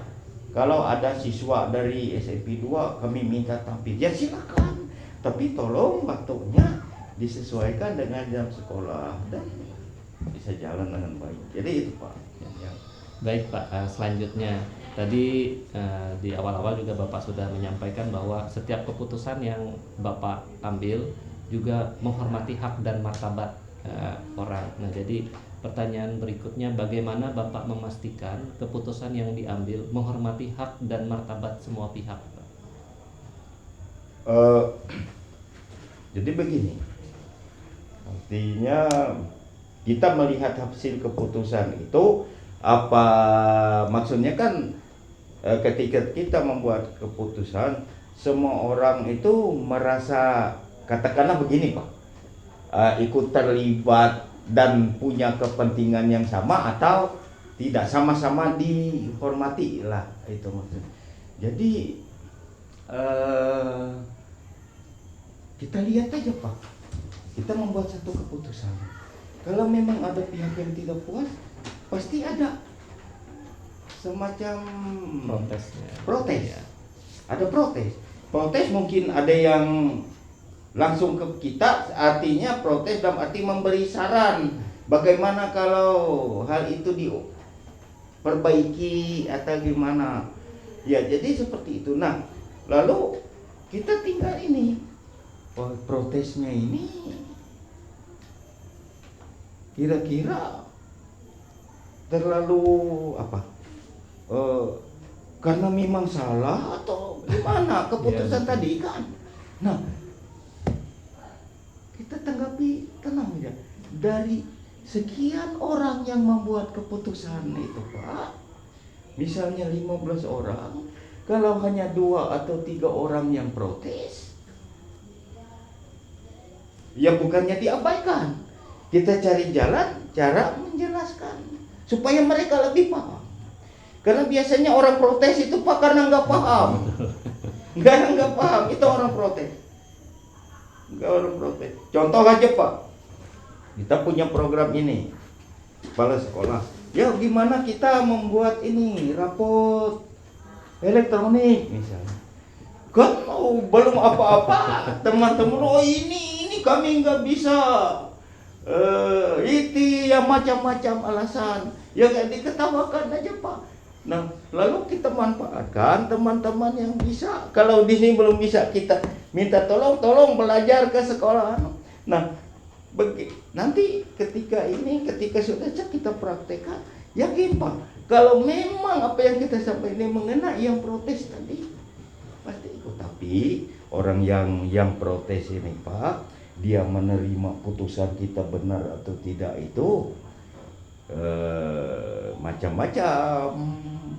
kalau ada siswa dari SMP 2 kami minta tampil, ya silakan, tapi tolong waktunya disesuaikan dengan jam sekolah dan bisa jalan dengan baik. Jadi itu Pak. Baik Pak, selanjutnya tadi di awal-awal juga Bapak sudah menyampaikan bahwa setiap keputusan yang Bapak ambil juga menghormati hak dan martabat orang. Nah, jadi pertanyaan berikutnya, bagaimana Bapak memastikan keputusan yang diambil menghormati hak dan martabat semua pihak? Jadi begini, artinya kita melihat hasil keputusan itu apa maksudnya kan, ketika kita membuat keputusan semua orang itu merasa, katakanlah begini Pak, ikut terlibat dan punya kepentingan yang sama atau tidak, sama-sama dihormati lah, itu maksudnya. Jadi kita lihat aja Pak, kita membuat satu keputusan, kalau memang ada pihak yang tidak puas pasti ada semacam protes. Ya. Ada protes mungkin ada yang langsung ke kita, artinya protes dalam arti memberi saran bagaimana kalau hal itu diperbaiki atau gimana ya, jadi seperti itu. Nah lalu kita tinggal ini, protesnya ini kira-kira terlalu apa, karena memang salah atau gimana keputusan ya, tadi kan. Nah kita tanggapi tenang aja, dari sekian orang yang membuat keputusan itu Pak, misalnya 15 orang, kalau hanya 2 atau 3 orang yang protes, ya bukannya diabaikan, kita cari jalan cara menjelaskan supaya mereka lebih paham. Karena biasanya orang protes itu Pak karena nggak paham. Nggak paham, itu orang protes. Nggak orang protes. Contoh aja Pak, kita punya program ini, kepala sekolah. Ya gimana kita membuat ini rapot elektronik misalnya. Kan belum apa-apa, teman-teman, oh ini kami nggak bisa. Itu ya macam-macam alasan, ya gak diketawakan aja Pak. Nah lalu kita manfaatkan teman-teman yang bisa. Kalau di sini belum bisa, kita minta tolong belajar ke sekolah. Nah nanti ketika sudah kita praktekkan, yakin Pak, kalau memang apa yang kita sampaikan ini mengena yang protes tadi, pasti ikut. Tapi orang yang protes ini Pak, dia menerima putusan kita benar atau tidak itu macam-macam.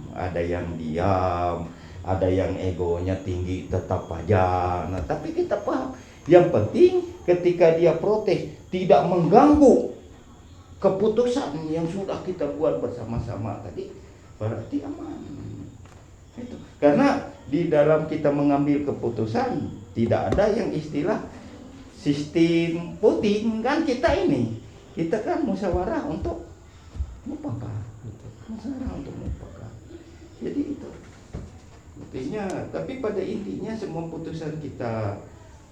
Ada yang diam, ada yang egonya tinggi tetap aja. Nah tapi kita paham, yang penting ketika dia protes tidak mengganggu keputusan yang sudah kita buat bersama-sama tadi, berarti aman. Itu karena di dalam kita mengambil keputusan tidak ada yang istilah sistem voting kan. Kita kan musyawarah untuk mufakat, jadi itu intinya. Tapi pada intinya semua putusan kita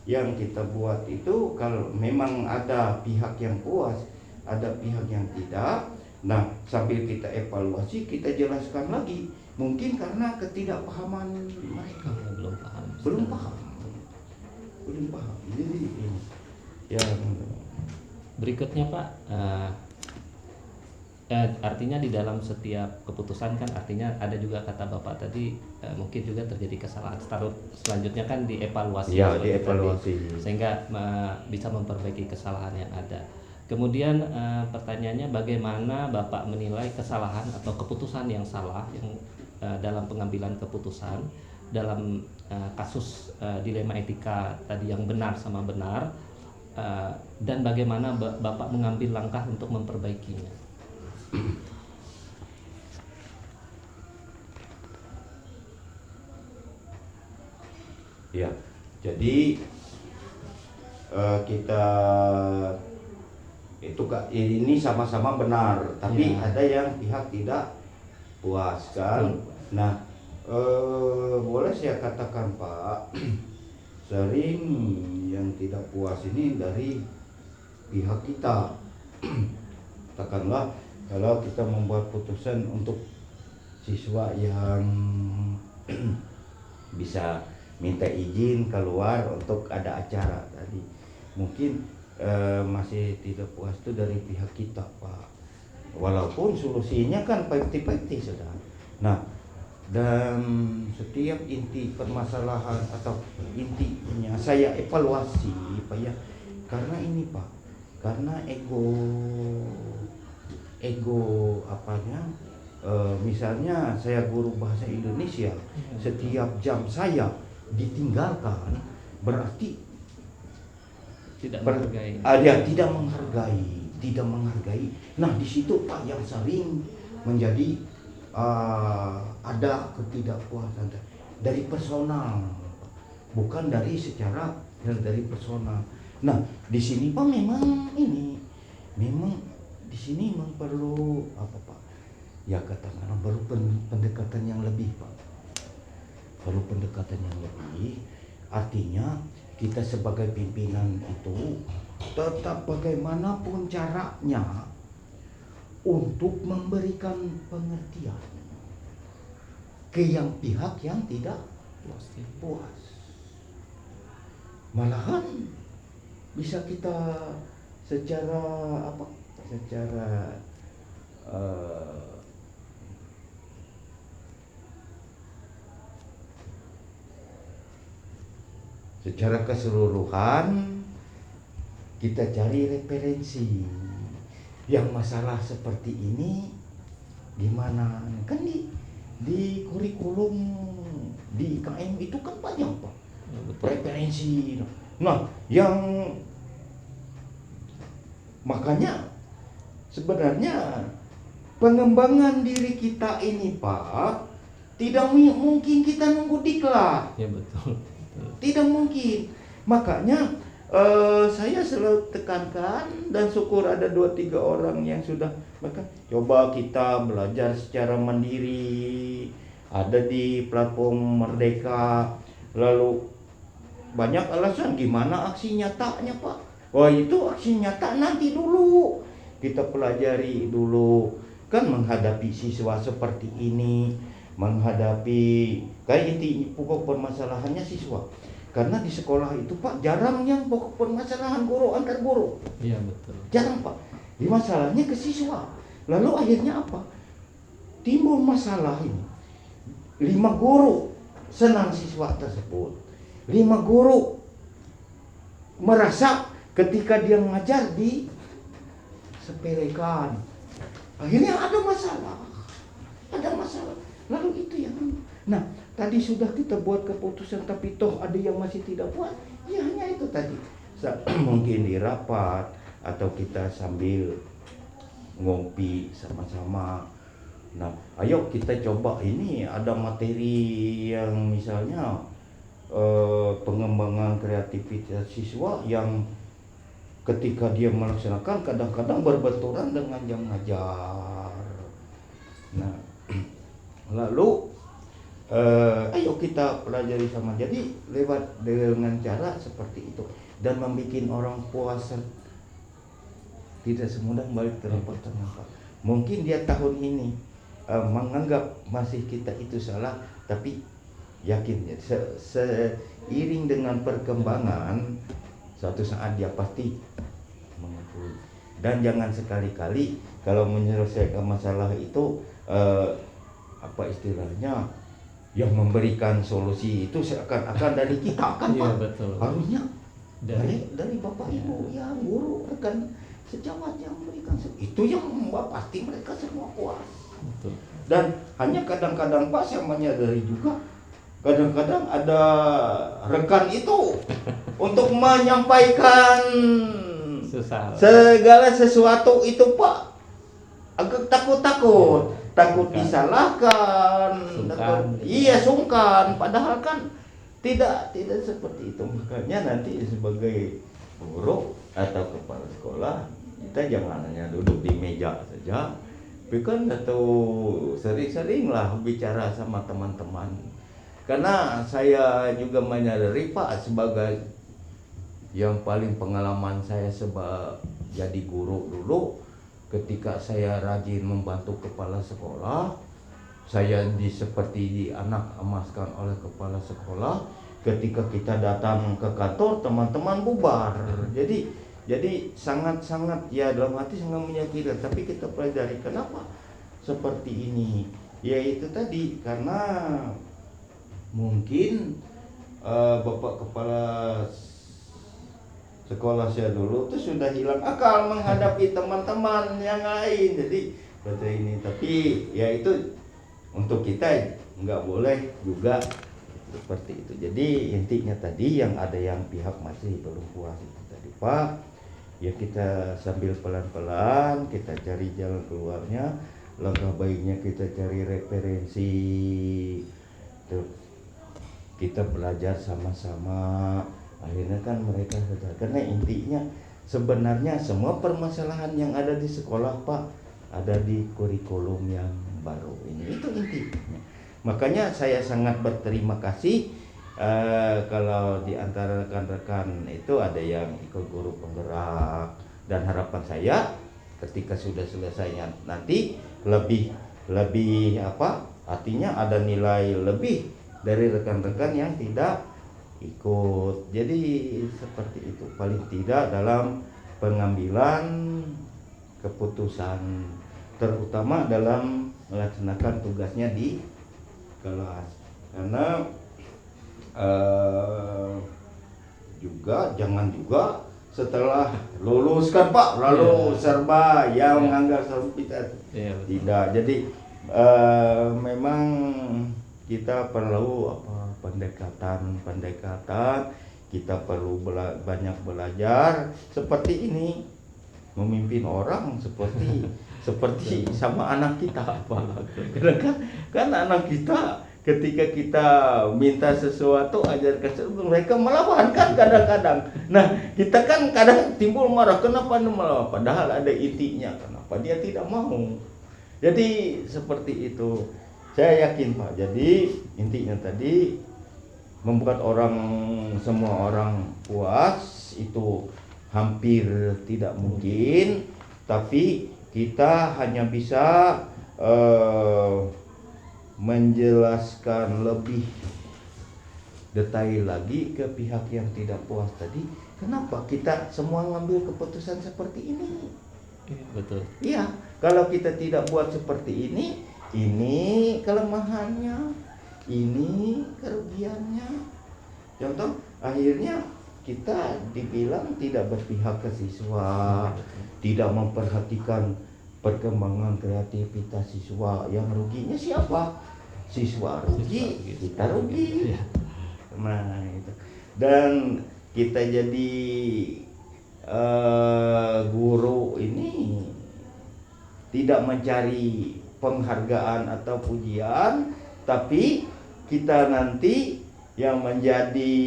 yang kita buat itu, kalau memang ada pihak yang puas, ada pihak yang tidak, nah sambil kita evaluasi, kita jelaskan lagi. Mungkin karena ketidakpahaman mereka, belum paham. Jadi ini yang berikutnya Pak, Artinya di dalam setiap keputusan kan artinya ada juga kata Bapak tadi, mungkin juga terjadi kesalahan. Selanjutnya kan dievaluasi Ya, seperti tadi, dievaluasi. sehingga bisa memperbaiki kesalahan yang ada. Kemudian pertanyaannya, bagaimana Bapak menilai kesalahan atau keputusan yang salah yang dalam pengambilan keputusan dalam kasus dilema etika tadi, yang benar sama benar, dan bagaimana Bapak mengambil langkah untuk memperbaikinya? Ya, jadi kita itu ini sama-sama benar, tapi Ya. ada yang pihak tidak puas kan. Nah, boleh saya katakan Pak, sering yang tidak puas ini dari pihak kita. Katakanlah kalau kita membuat putusan untuk siswa yang bisa minta izin keluar untuk ada acara tadi, mungkin masih tidak puas itu dari pihak kita Pak, walaupun solusinya kan 50-50 sudah. Nah, dan setiap inti permasalahan atau intinya saya evaluasi Pak ya, karena ini Pak, karena ego apanya, misalnya saya guru bahasa Indonesia, setiap jam saya ditinggalkan berarti Tidak menghargai. Dia tidak menghargai. Nah, di situ Pak yang sering menjadi ada ketidakpuasan dari personal, bukan dari secara dari personal. Nah, di sini Pak memang di sini memang perlu apa Pak? Ya katakanlah perlu pendekatan yang lebih Pak. Perlu pendekatan yang lebih, artinya kita sebagai pimpinan itu tetap bagaimanapun caranya untuk memberikan pengertian ke pihak yang tidak puas. Malahan bisa kita secara secara keseluruhan kita cari referensi yang masalah seperti ini gimana kan di kurikulum di IKM itu kan banyak Pak referensi. Nah, yang makanya sebenarnya pengembangan diri kita ini Pak tidak mungkin kita nunggu diklat. Ya betul. Tidak mungkin. Makanya saya selalu tekankan dan syukur ada 2-3 orang yang sudah maka coba kita belajar secara mandiri, ada di platform Merdeka. Lalu banyak alasan gimana aksi nyatanya Pak. Wah, itu aksi nyata nanti dulu kita pelajari dulu kan, menghadapi siswa seperti ini, menghadapi kayak inti pokok permasalahannya siswa. Karena di sekolah itu Pak jarang yang pokok permasalahan guru antar guru. Iya betul. Jarang Pak. Di masalahnya ke siswa. Lalu akhirnya apa? Timbul masalah ini. 5 guru senang siswa tersebut. 5 guru merasa ketika dia mengajar disepelekan. Akhirnya ada masalah. Lalu itu yang nah, tadi sudah kita buat keputusan tapi toh ada yang masih tidak puas. Ya hanya itu tadi. Mungkin di rapat atau kita sambil ngopi sama-sama. Nah, ayo kita coba ini ada materi yang misalnya pengembangan kreativitas siswa yang ketika dia melaksanakan kadang-kadang berbenturan dengan jam ngajar. Nah, lalu ayo kita pelajari sama. Jadi lewat dengan cara seperti itu dan membuat orang puas tidak semudah balik terlampau ternyata. Mungkin dia tahun ini menganggap masih kita itu salah, tapi yakin seiring dengan perkembangan suatu saat dia pasti mengakui. Dan jangan sekali-kali kalau menyelesaikan masalah itu apa istilahnya, yang memberikan solusi itu seakan-akan dari kita kan, Iya, Pak. betul. Harusnya Dari dari Bapak Ibu yang guru, rekan sejawat yang memberikan itu yang membuat pasti mereka semua puas. betul. Dan hanya kadang-kadang Pak saya menyadari juga, kadang-kadang ada rekan itu untuk menyampaikan Susah. segala sesuatu itu Pak agak takut-takut, takut Sungkan. disalahkan, Sungkan. takut, iya sungkan, padahal kan tidak seperti itu. Makanya nanti sebagai guru atau kepala sekolah kita jangan hanya duduk di meja saja, tapi kan atau sering-seringlah bicara sama teman-teman. Karena saya juga menyadari Pak, sebagai yang paling pengalaman saya jadi guru dulu, ketika saya rajin membantu kepala sekolah, saya seperti di anak emaskan oleh kepala sekolah. Ketika kita datang ke kantor, teman-teman bubar. Jadi sangat-sangat ya dalam hati sangat menyakitkan. Tapi kita pelajari kenapa seperti ini. Yaitu tadi karena mungkin Bapak kepala sekolah saya dulu tuh sudah hilang akal menghadapi teman-teman yang lain. Jadi seperti ini. Tapi ya itu untuk kita nggak boleh juga seperti itu. Jadi intinya tadi yang ada yang pihak masih belum puas itu tadi Pak. Ya kita sambil pelan-pelan kita cari jalan keluarnya. Langkah baiknya kita cari referensi. Tuh, kita belajar sama-sama. Akhirnya kan mereka sadar, karena intinya sebenarnya semua permasalahan yang ada di sekolah Pak ada di kurikulum yang baru ini, itu intinya. Makanya saya sangat berterima kasih kalau di antara rekan-rekan itu ada yang ikut guru penggerak, dan harapan saya ketika sudah selesainya nanti lebih apa artinya ada nilai lebih dari rekan-rekan yang tidak ikut. Jadi seperti itu, paling tidak dalam pengambilan keputusan, terutama dalam melaksanakan tugasnya di kelas. Karena juga jangan juga setelah lulus kan Pak lalu serba yang menganggap kita tidak. Jadi memang kita perlu pendekatan, kita perlu banyak belajar seperti ini, memimpin orang seperti sama anak kita Pak. Karena kan anak kita ketika kita minta sesuatu ajarkan, mereka melawan kan kadang-kadang. Nah kita kan kadang timbul marah, kenapa dia melawan? Padahal ada intinya, kenapa dia tidak mau. Jadi seperti itu. Saya yakin Pak, jadi intinya tadi membuat semua orang puas itu hampir tidak mungkin, tapi kita hanya bisa menjelaskan lebih detail lagi ke pihak yang tidak puas tadi, kenapa kita semua ngambil keputusan seperti ini. Betul. Iya, kalau kita tidak buat seperti ini kelemahannya, ini kerugiannya. Contoh, akhirnya kita dibilang tidak berpihak ke siswa, tidak memperhatikan perkembangan kreativitas siswa. Yang ruginya siapa? Siswa rugi, kita rugi. Nah itu. Dan kita jadi guru ini tidak mencari penghargaan atau pujian, tapi kita nanti yang menjadi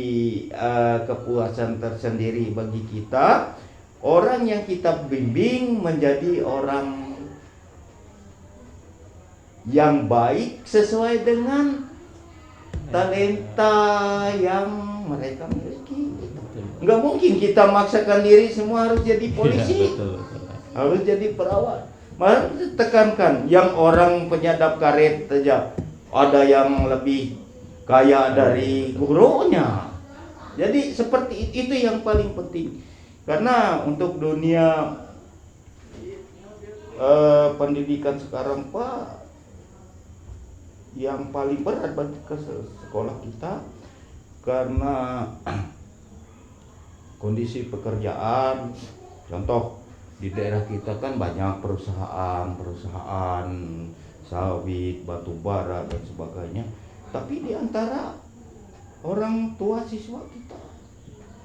kepuasan tersendiri bagi kita, orang yang kita bimbing menjadi orang yang baik sesuai dengan talenta yang mereka miliki. Nggak mungkin kita maksakan diri semua harus jadi polisi, harus jadi perawat. Malah tekankan yang orang penyadap karet saja ada yang lebih kaya dari gurunya. Jadi seperti itu yang paling penting. Karena untuk dunia pendidikan sekarang Pak, yang paling berat bagi sekolah kita karena kondisi pekerjaan. Contoh di daerah kita kan banyak perusahaan sawit, batu bara dan sebagainya. Tapi di antara orang tua siswa kita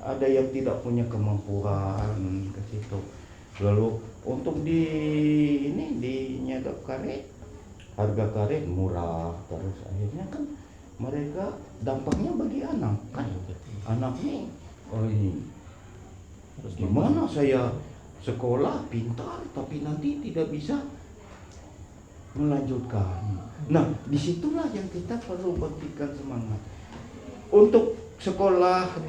ada yang tidak punya kemampuan ke situ. Lalu untuk dinyadap karet, harga karet murah, terus akhirnya kan mereka dampaknya bagi anak kan. Anak nih, oh ini gimana saya sekolah pintar tapi nanti tidak bisa melanjutkan. Nah, disitulah yang kita perlu berikan semangat. Untuk sekolah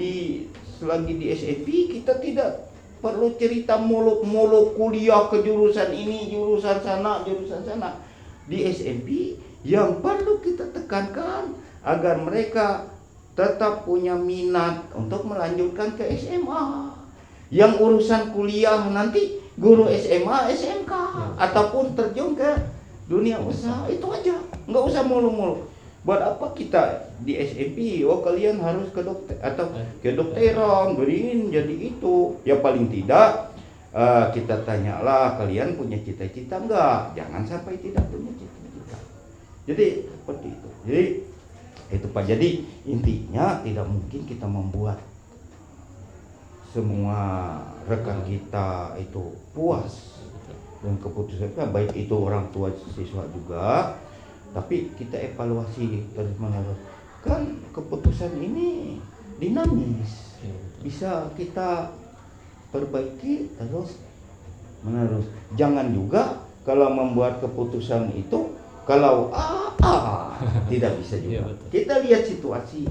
selagi di SMP kita tidak perlu cerita muluk-muluk kuliah ke jurusan ini, jurusan sana. Di SMP yang perlu kita tekankan agar mereka tetap punya minat untuk melanjutkan ke SMA. Yang urusan kuliah nanti guru SMA, SMK ataupun terjun ke dunia usaha, itu aja, nggak usah mulu-mulu. Buat apa kita di SMP? Oh kalian harus ke dokter atau kedokteran, beringin jadi itu. Ya paling tidak kita tanyalah, kalian punya cita-cita enggak? Jangan sampai tidak punya cita-cita. Jadi seperti itu. Jadi itu Pak. Jadi intinya tidak mungkin kita membuat semua rekan kita itu puas dan keputusan kita, baik itu orang tua siswa juga. Tapi kita evaluasi terus menerus. Kan keputusan ini dinamis, bisa kita perbaiki terus menerus. Jangan juga kalau membuat keputusan itu kalau tidak bisa juga. Kita lihat situasi.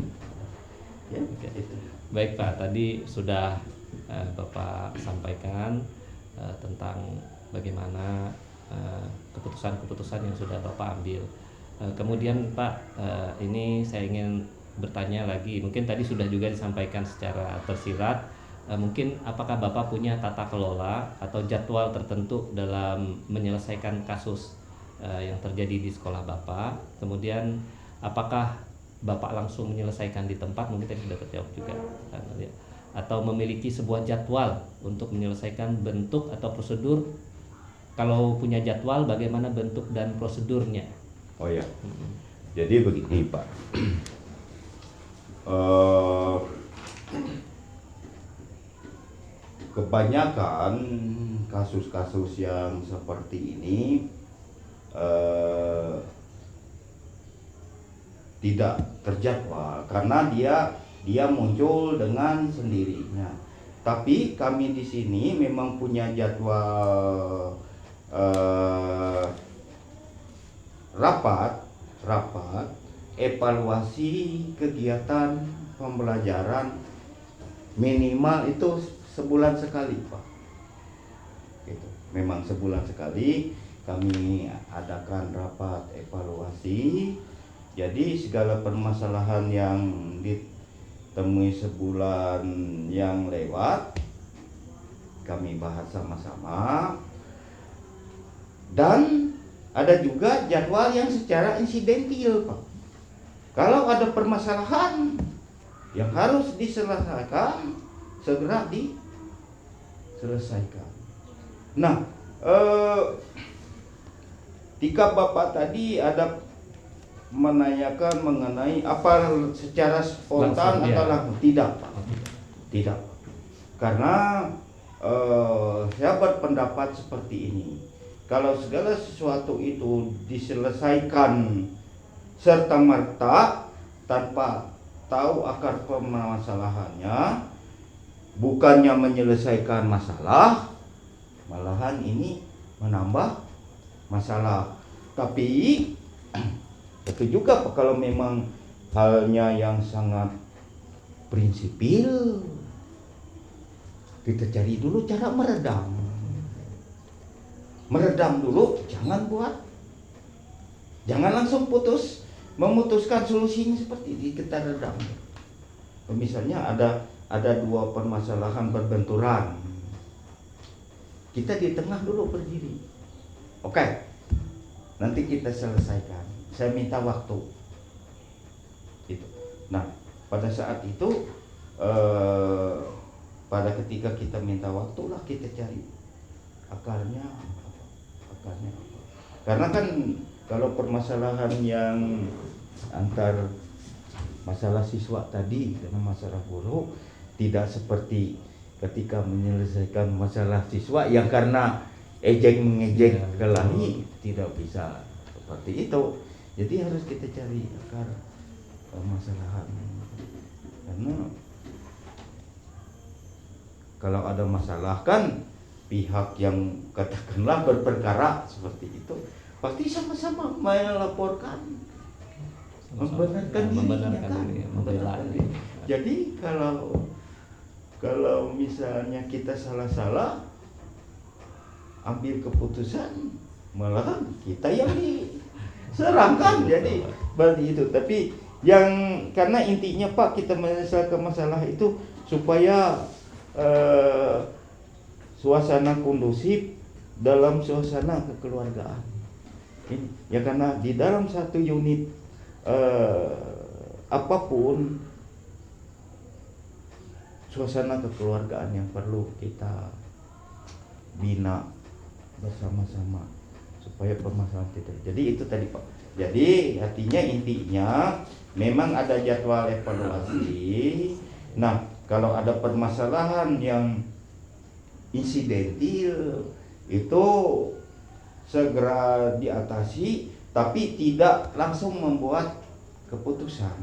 Ya, itu. Baik Pak, tadi sudah Bapak sampaikan tentang bagaimana keputusan-keputusan yang sudah Bapak ambil. Kemudian Pak, ini saya ingin bertanya lagi. Mungkin tadi sudah juga disampaikan secara tersirat. Mungkin apakah Bapak punya tata kelola atau jadwal tertentu dalam menyelesaikan kasus yang terjadi di sekolah Bapak? Kemudian apakah Bapak langsung menyelesaikan di tempat? Mungkin tadi sudah terjawab juga. Atau memiliki sebuah jadwal untuk menyelesaikan bentuk atau prosedur. Kalau punya jadwal, bagaimana bentuk dan prosedurnya? Oh ya, jadi begini Pak. Kebanyakan kasus-kasus yang seperti ini tidak terjadwal karena dia muncul dengan sendirinya. Tapi kami di sini memang punya jadwal rapat evaluasi kegiatan pembelajaran minimal itu sebulan sekali Pak. Gitu. Memang sebulan sekali kami adakan rapat evaluasi. Jadi segala permasalahan yang ditemui sebulan yang lewat kami bahas sama-sama. Dan ada juga jadwal yang secara insidentil Pak. Kalau ada permasalahan yang harus diselesaikan, segera diselesaikan. Nah, jika Bapak tadi ada menanyakan mengenai apa secara spontan atau langsung, tidak Pak. Tidak. Karena saya berpendapat seperti ini. Kalau segala sesuatu itu diselesaikan serta-merta tanpa tahu akar permasalahannya, bukannya menyelesaikan masalah, malahan ini menambah masalah. Tapi itu juga kalau memang halnya yang sangat prinsipil, kita cari dulu cara meredam dulu, jangan langsung memutuskan solusinya seperti ini, kita redam. Misalnya ada dua permasalahan berbenturan, kita di tengah dulu berdiri, oke, nanti kita selesaikan, saya minta waktu gitu. Nah pada saat itu pada ketika kita minta waktu lah kita cari akarnya apa. Karena kan kalau permasalahan yang antar masalah siswa tadi dengan masalah guru tidak seperti ketika menyelesaikan masalah siswa yang karena ejek mengejek kelahi, tidak bisa seperti itu. Jadi harus kita cari akar permasalahan. Karena kalau ada masalah kan pihak yang katakanlah berperkara seperti itu pasti sama-sama melaporkan, membenarkan dirinya kan. Jadi kalau misalnya kita salah-salah ambil keputusan, malah kita yang diserangkan. Jadi berarti itu. Tapi yang karena intinya Pak, kita menyelesaikan masalah itu supaya suasana kondusif dalam suasana kekeluargaan. Ini ya, karena di dalam satu unit apapun suasana kekeluargaan yang perlu kita bina bersama-sama supaya permasalahan tidak. Jadi itu tadi Pak. Jadi artinya intinya memang ada jadwal evaluasi. Nah kalau ada permasalahan yang insidentil itu segera diatasi, tapi tidak langsung membuat keputusan.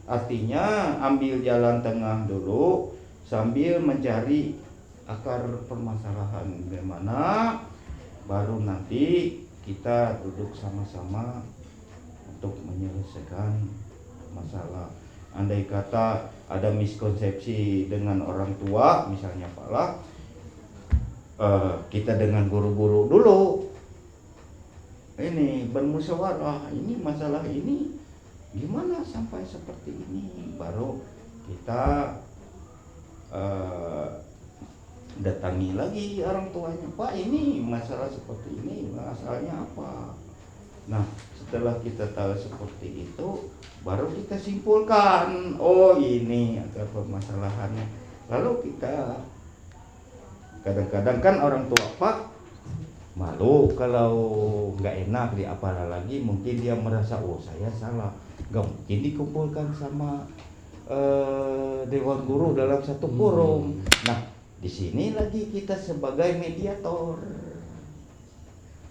Artinya ambil jalan tengah dulu sambil mencari akar permasalahan bagaimana, baru nanti kita duduk sama-sama untuk menyelesaikan masalah. Andai kata ada miskonsepsi dengan orang tua misalnya Pak Lah, kita dengan guru-guru dulu ini bermusyawarah, ini masalah ini gimana sampai seperti ini, baru kita datangi lagi orang tuanya, Pak ini masalah seperti ini, masalahnya apa. Nah setelah kita tahu seperti itu baru kita simpulkan, oh ini akar permasalahannya. Lalu kita kadang-kadang kan orang tua Pak malu kalau nggak enak diapalah lagi, mungkin dia merasa oh saya salah, nggak mungkin dikumpulkan sama dewan guru dalam satu forum. Nah di sini lagi kita sebagai mediator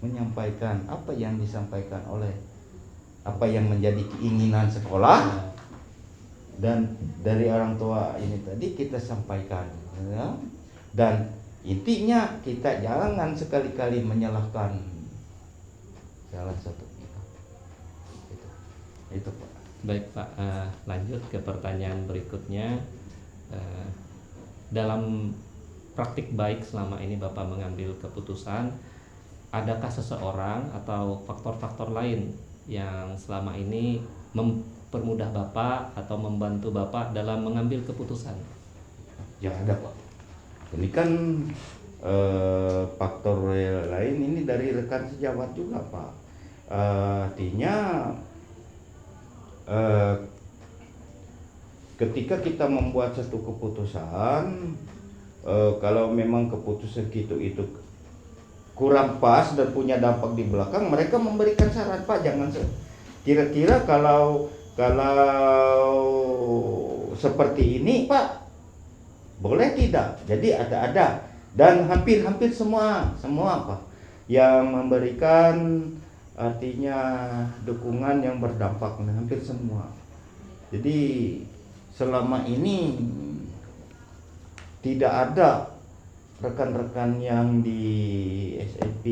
menyampaikan apa yang disampaikan oleh apa yang menjadi keinginan sekolah dan dari orang tua ini tadi kita sampaikan, ya. Dan intinya kita jangan sekali-kali menyalahkan salah satu pihak. Itu Pak. Baik Pak, lanjut ke pertanyaan berikutnya. Dalam praktik baik selama ini Bapak mengambil keputusan, adakah seseorang atau faktor-faktor lain yang selama ini mempermudah Bapak atau membantu Bapak dalam mengambil keputusan? Ya ada Pak. Ini kan faktor lain ini dari rekan sejawat juga Pak. Artinya ketika kita membuat satu keputusan, kalau memang keputusan itu kurang pas dan punya dampak di belakang, mereka memberikan saran, Pak jangan kira-kira kalau seperti ini Pak boleh tidak. Jadi ada dan hampir semua Pak yang memberikan artinya dukungan yang berdampak, hampir semua. Jadi selama ini tidak ada rekan-rekan yang di SMP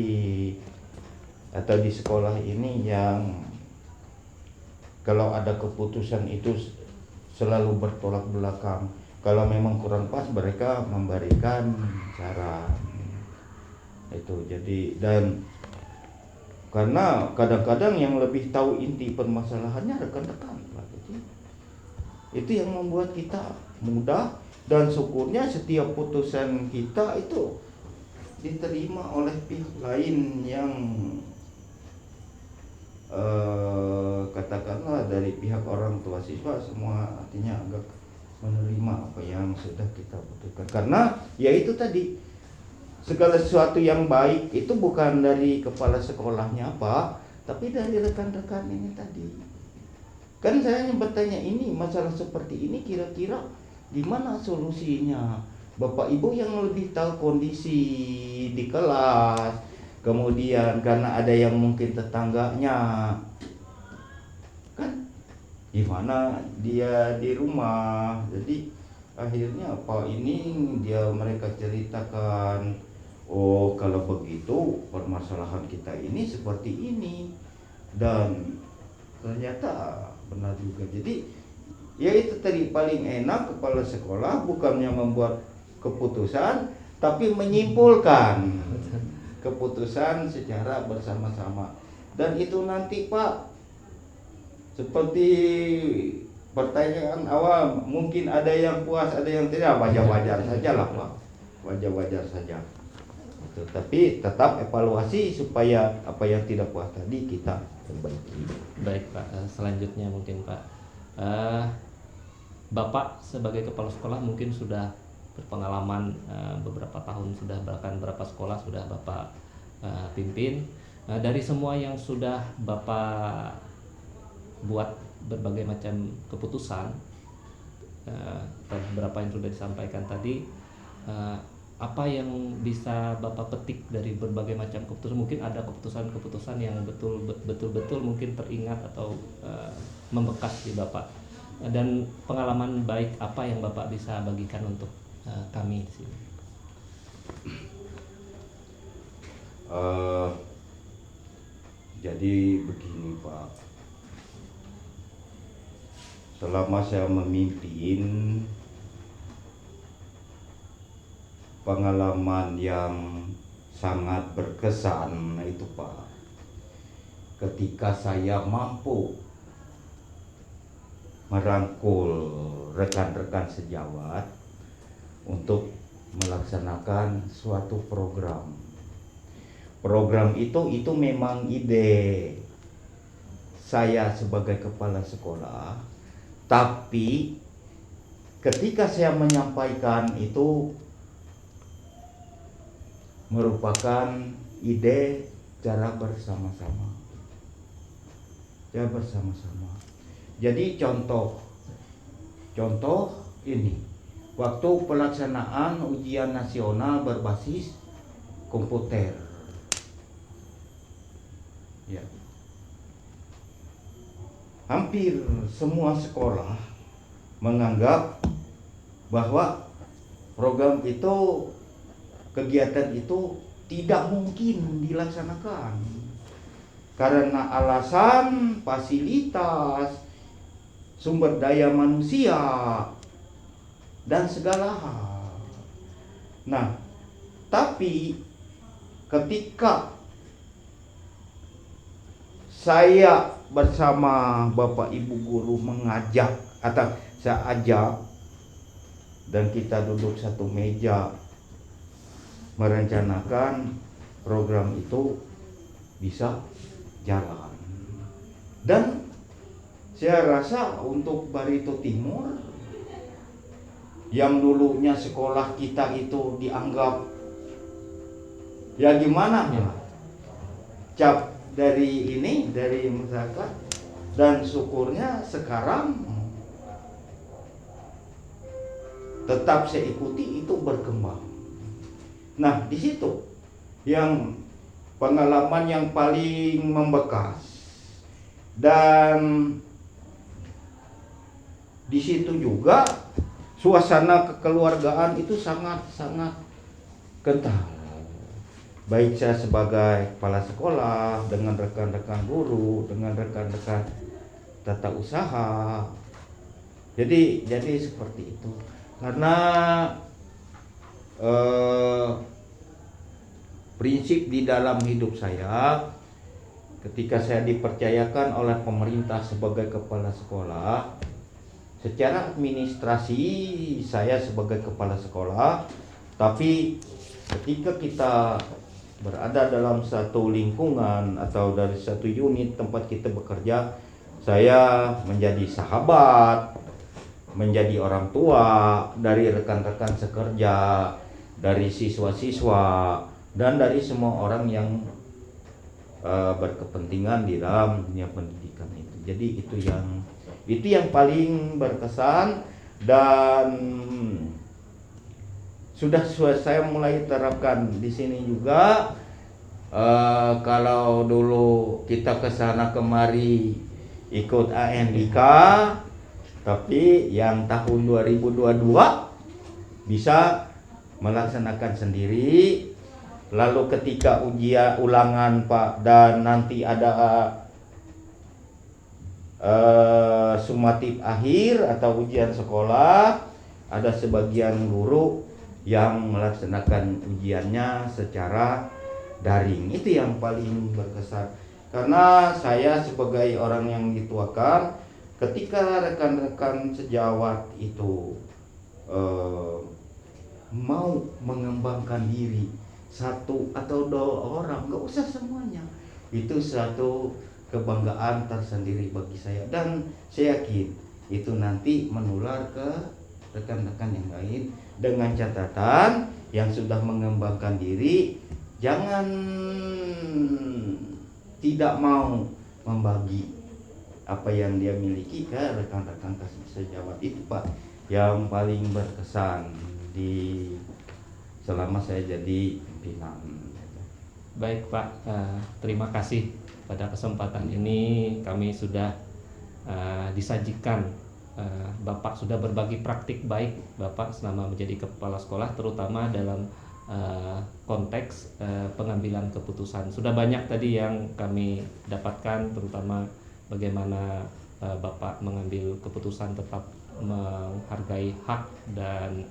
atau di sekolah ini yang kalau ada keputusan itu selalu bertolak belakang. Kalau memang kurang pas mereka memberikan saran itu. Jadi dan karena kadang-kadang yang lebih tahu inti permasalahannya rekan-rekan, itu yang membuat kita mudah. Dan syukurnya setiap putusan kita itu diterima oleh pihak lain yang katakanlah dari pihak orang tua siswa, semua artinya agak menerima apa yang sudah kita butuhkan. Karena ya itu tadi, segala sesuatu yang baik itu bukan dari kepala sekolahnya Pak, tapi dari rekan-rekan ini tadi. Kan saya bertanya, ini masalah seperti ini kira-kira gimana solusinya? Bapak Ibu yang lebih tahu kondisi di kelas, kemudian karena ada yang mungkin tetangganya, kan gimana dia di rumah. Jadi akhirnya apa ini mereka ceritakan, oh kalau begitu permasalahan kita ini seperti ini, dan ternyata benar juga. Jadi ya itu tadi, paling enak kepala sekolah bukannya membuat keputusan tapi menyimpulkan keputusan secara bersama-sama. Dan itu nanti Pak, seperti pertanyaan awal, mungkin ada yang puas, ada yang tidak, wajar-wajar saja lah Pak, wajar-wajar saja itu. Tapi tetap evaluasi supaya apa yang tidak puas tadi kita perbaiki. Baik Pak, selanjutnya mungkin Pak, Bapak sebagai kepala sekolah mungkin sudah berpengalaman beberapa tahun, sudah bahkan berapa sekolah sudah Bapak pimpin. Dari semua yang sudah Bapak buat berbagai macam keputusan, beberapa yang sudah disampaikan tadi, apa yang bisa Bapak petik dari berbagai macam keputusan? Mungkin ada keputusan-keputusan yang betul-betul mungkin teringat atau membekas di Bapak, dan pengalaman baik apa yang Bapak bisa bagikan untuk kami di sini? Jadi begini Pak, selama saya memimpin, pengalaman yang sangat berkesan itu Pak, ketika saya mampu merangkul rekan-rekan sejawat untuk melaksanakan suatu program. Program itu memang ide saya sebagai kepala sekolah, tapi ketika saya menyampaikan itu merupakan ide cara bersama-sama. Jadi contoh ini, waktu pelaksanaan ujian nasional berbasis komputer, ya, hampir semua sekolah menganggap bahwa program itu, kegiatan itu tidak mungkin dilaksanakan karena alasan fasilitas, sumber daya manusia, dan segala hal. Nah, tapi ketika saya bersama Bapak Ibu guru mengajak, atau saya ajak, dan kita duduk satu meja merencanakan program itu bisa jalan. Dan saya rasa untuk Barito Timur yang dulunya sekolah kita itu dianggap ya gimana ya, cap dari masyarakat, dan syukurnya sekarang tetap saya ikuti itu berkembang. Nah, di situ yang pengalaman yang paling membekas, dan di situ juga suasana kekeluargaan itu sangat-sangat kental. Baik saya sebagai kepala sekolah, dengan rekan-rekan guru, dengan rekan-rekan tata usaha. Jadi seperti itu. Karena prinsip di dalam hidup saya, ketika saya dipercayakan oleh pemerintah sebagai kepala sekolah, secara administrasi saya sebagai kepala sekolah, tapi ketika kita berada dalam satu lingkungan atau dari satu unit tempat kita bekerja, saya menjadi sahabat, menjadi orang tua dari rekan-rekan sekerja, dari siswa-siswa, dan dari semua orang yang berkepentingan di dalam dunia pendidikan itu. Jadi itu yang paling berkesan, dan sudah saya mulai terapkan di sini juga. Kalau dulu kita kesana kemari ikut ANDK, tapi yang tahun 2022 bisa melaksanakan sendiri. Lalu ketika ujian ulangan Pak, dan nanti ada sumatif akhir atau ujian sekolah, ada sebagian guru yang melaksanakan ujiannya secara daring. Itu yang paling berkesan, karena saya sebagai orang yang dituakan, ketika rekan-rekan sejawat itu mau mengembangkan diri, satu atau dua orang, nggak usah semuanya, itu satu kebanggaan tersendiri bagi saya, dan saya yakin itu nanti menular ke rekan-rekan yang lain. Dengan catatan, yang sudah mengembangkan diri jangan tidak mau membagi apa yang dia miliki ke rekan-rekan sejawat. Itu Pak yang paling berkesan di selama saya jadi pimpinan. Baik Pak, terima kasih. Pada kesempatan ini kami sudah disajikan, Bapak sudah berbagi praktik baik Bapak selama menjadi kepala sekolah, terutama dalam konteks pengambilan keputusan. Sudah banyak tadi yang kami dapatkan, terutama bagaimana Bapak mengambil keputusan tetap menghargai hak dan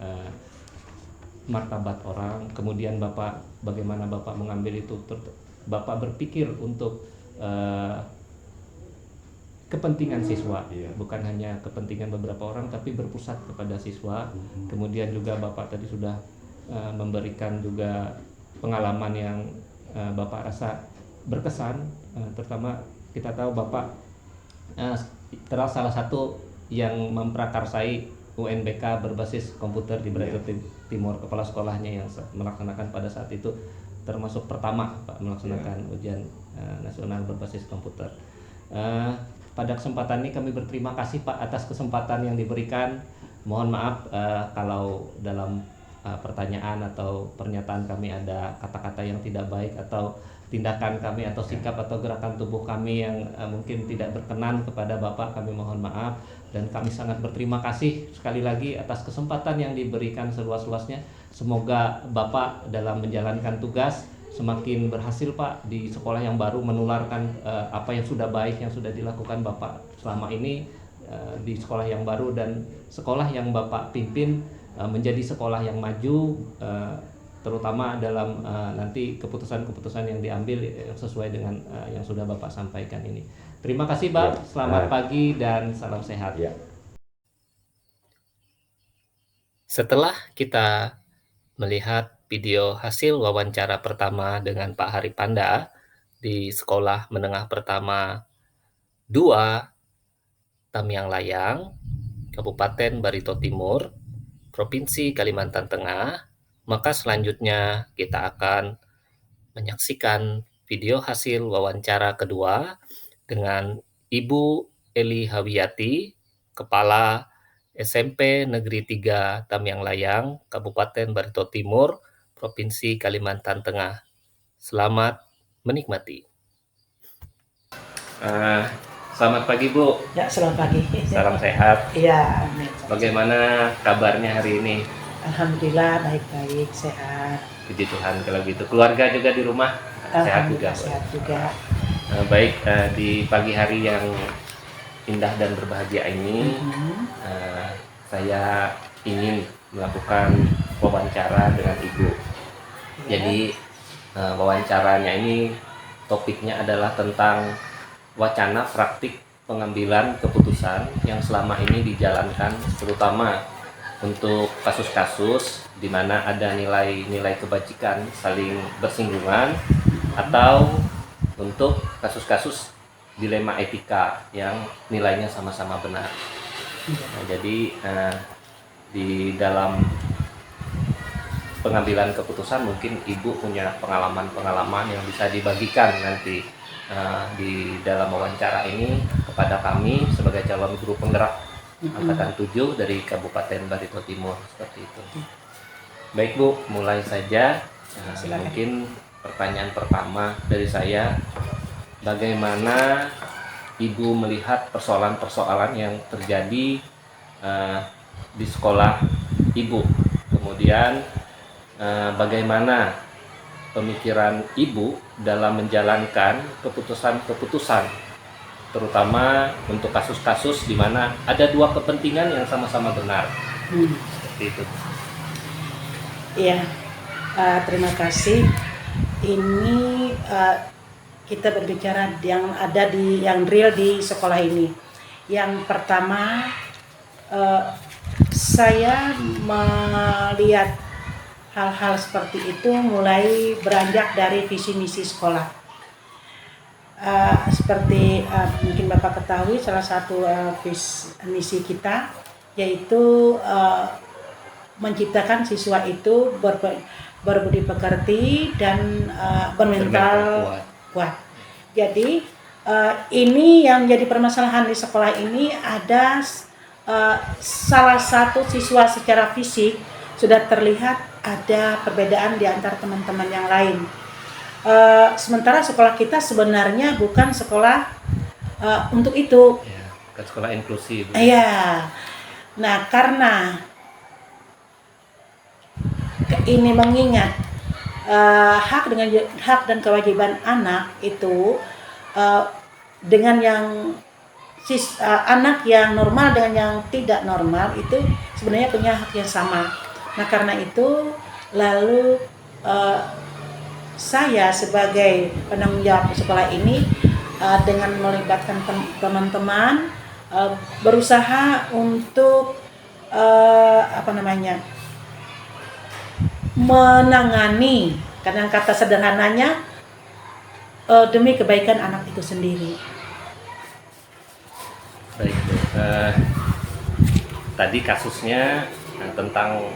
martabat orang. Kemudian bagaimana Bapak mengambil itu, Bapak berpikir untuk kepentingan siswa, bukan hanya kepentingan beberapa orang, tapi berpusat kepada siswa. Kemudian juga Bapak tadi sudah memberikan juga pengalaman yang Bapak rasa berkesan, terutama kita tahu Bapak terus salah satu yang memprakarsai UNBK berbasis komputer di Barito Timur. Kepala sekolahnya yang melaksanakan pada saat itu termasuk pertama Pak melaksanakan ujian nasional berbasis komputer. Pada kesempatan ini kami berterima kasih Pak atas kesempatan yang diberikan. Mohon maaf kalau dalam pertanyaan atau pernyataan kami ada kata-kata yang tidak baik, atau tindakan kami atau sikap atau gerakan tubuh kami yang mungkin tidak berkenan kepada Bapak. Kami mohon maaf, dan kami sangat berterima kasih sekali lagi atas kesempatan yang diberikan seluas-luasnya. Semoga Bapak dalam menjalankan tugas semakin berhasil Pak di sekolah yang baru, menularkan apa yang sudah baik yang sudah dilakukan Bapak selama ini di sekolah yang baru, dan sekolah yang Bapak pimpin menjadi sekolah yang maju, terutama dalam nanti keputusan-keputusan yang diambil sesuai dengan yang sudah Bapak sampaikan ini. Terima kasih Pak, selamat pagi dan salam sehat. Setelah kita melihat video hasil wawancara pertama dengan Pak Hari Panda di Sekolah Menengah Pertama 2 Tamiang Layang, Kabupaten Barito Timur, Provinsi Kalimantan Tengah, maka selanjutnya kita akan menyaksikan video hasil wawancara kedua dengan Ibu Eli Hawiyati, Kepala SMP Negeri 3 Tamiang Layang, Kabupaten Barito Timur, Provinsi Kalimantan Tengah. Selamat menikmati. Selamat pagi Bu. Ya, selamat pagi. Salam sehat. Iya. Bagaimana kabarnya hari ini? Alhamdulillah baik-baik, sehat. Puji Tuhan kalau gitu. Keluarga juga di rumah sehat juga. Sehat juga. Baik, di pagi hari yang indah dan berbahagia ini, saya ingin melakukan wawancara dengan Ibu. Jadi wawancaranya ini topiknya adalah tentang wacana praktik pengambilan keputusan yang selama ini dijalankan, terutama untuk kasus-kasus di mana ada nilai-nilai kebajikan saling bersinggungan, atau untuk kasus-kasus dilema etika yang nilainya sama-sama benar. Nah, jadi di dalam pengambilan keputusan mungkin Ibu punya pengalaman-pengalaman yang bisa dibagikan nanti di dalam wawancara ini kepada kami sebagai calon guru penggerak Angkatan 7 dari Kabupaten Barito Timur, seperti itu. Baik Bu, mulai saja. Silakan. Mungkin pertanyaan pertama dari saya, bagaimana Ibu melihat persoalan-persoalan yang terjadi di sekolah Ibu? Kemudian bagaimana pemikiran Ibu dalam menjalankan keputusan-keputusan, terutama untuk kasus-kasus di mana ada dua kepentingan yang sama-sama benar. Seperti itu. Iya, terima kasih. Ini kita berbicara yang ada yang real di sekolah ini. Yang pertama, saya melihat hal-hal seperti itu mulai beranjak dari visi misi sekolah. Seperti mungkin Bapak ketahui, salah satu visi misi kita yaitu menciptakan siswa itu berbudi pekerti dan bermental kuat. Jadi ini yang jadi permasalahan di sekolah ini, ada salah satu siswa secara fisik sudah terlihat ada perbedaan di antara teman-teman yang lain. Sementara sekolah kita sebenarnya bukan sekolah untuk itu. Ya, bukan sekolah inklusif. Iya. Nah, karena ini mengingat hak dan kewajiban anak itu dengan yang anak yang normal dengan yang tidak normal itu sebenarnya punya hak yang sama. Nah, karena itu lalu saya sebagai penanggung jawab sekolah ini dengan melibatkan teman-teman berusaha untuk menangani, kadang kata sederhananya demi kebaikan anak itu sendiri. Baik, tadi kasusnya tentang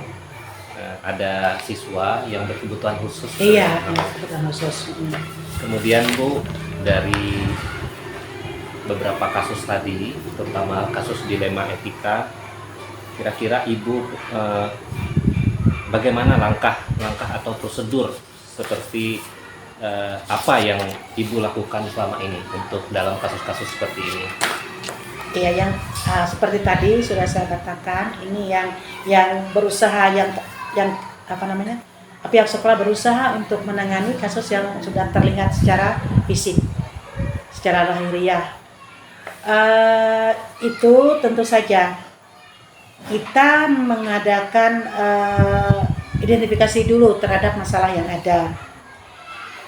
ada siswa yang berkebutuhan khusus. Iya, kebutuhan khusus. Kemudian Bu, dari beberapa kasus tadi, terutama kasus dilema etika, kira-kira Ibu bagaimana langkah-langkah atau prosedur seperti apa yang Ibu lakukan selama ini untuk dalam kasus-kasus seperti ini? Iya, yang seperti tadi sudah saya katakan, ini yang berusaha pihak sekolah berusaha untuk menangani kasus yang sudah terlihat secara fisik, secara lahiriah. Itu tentu saja kita mengadakan identifikasi dulu terhadap masalah yang ada.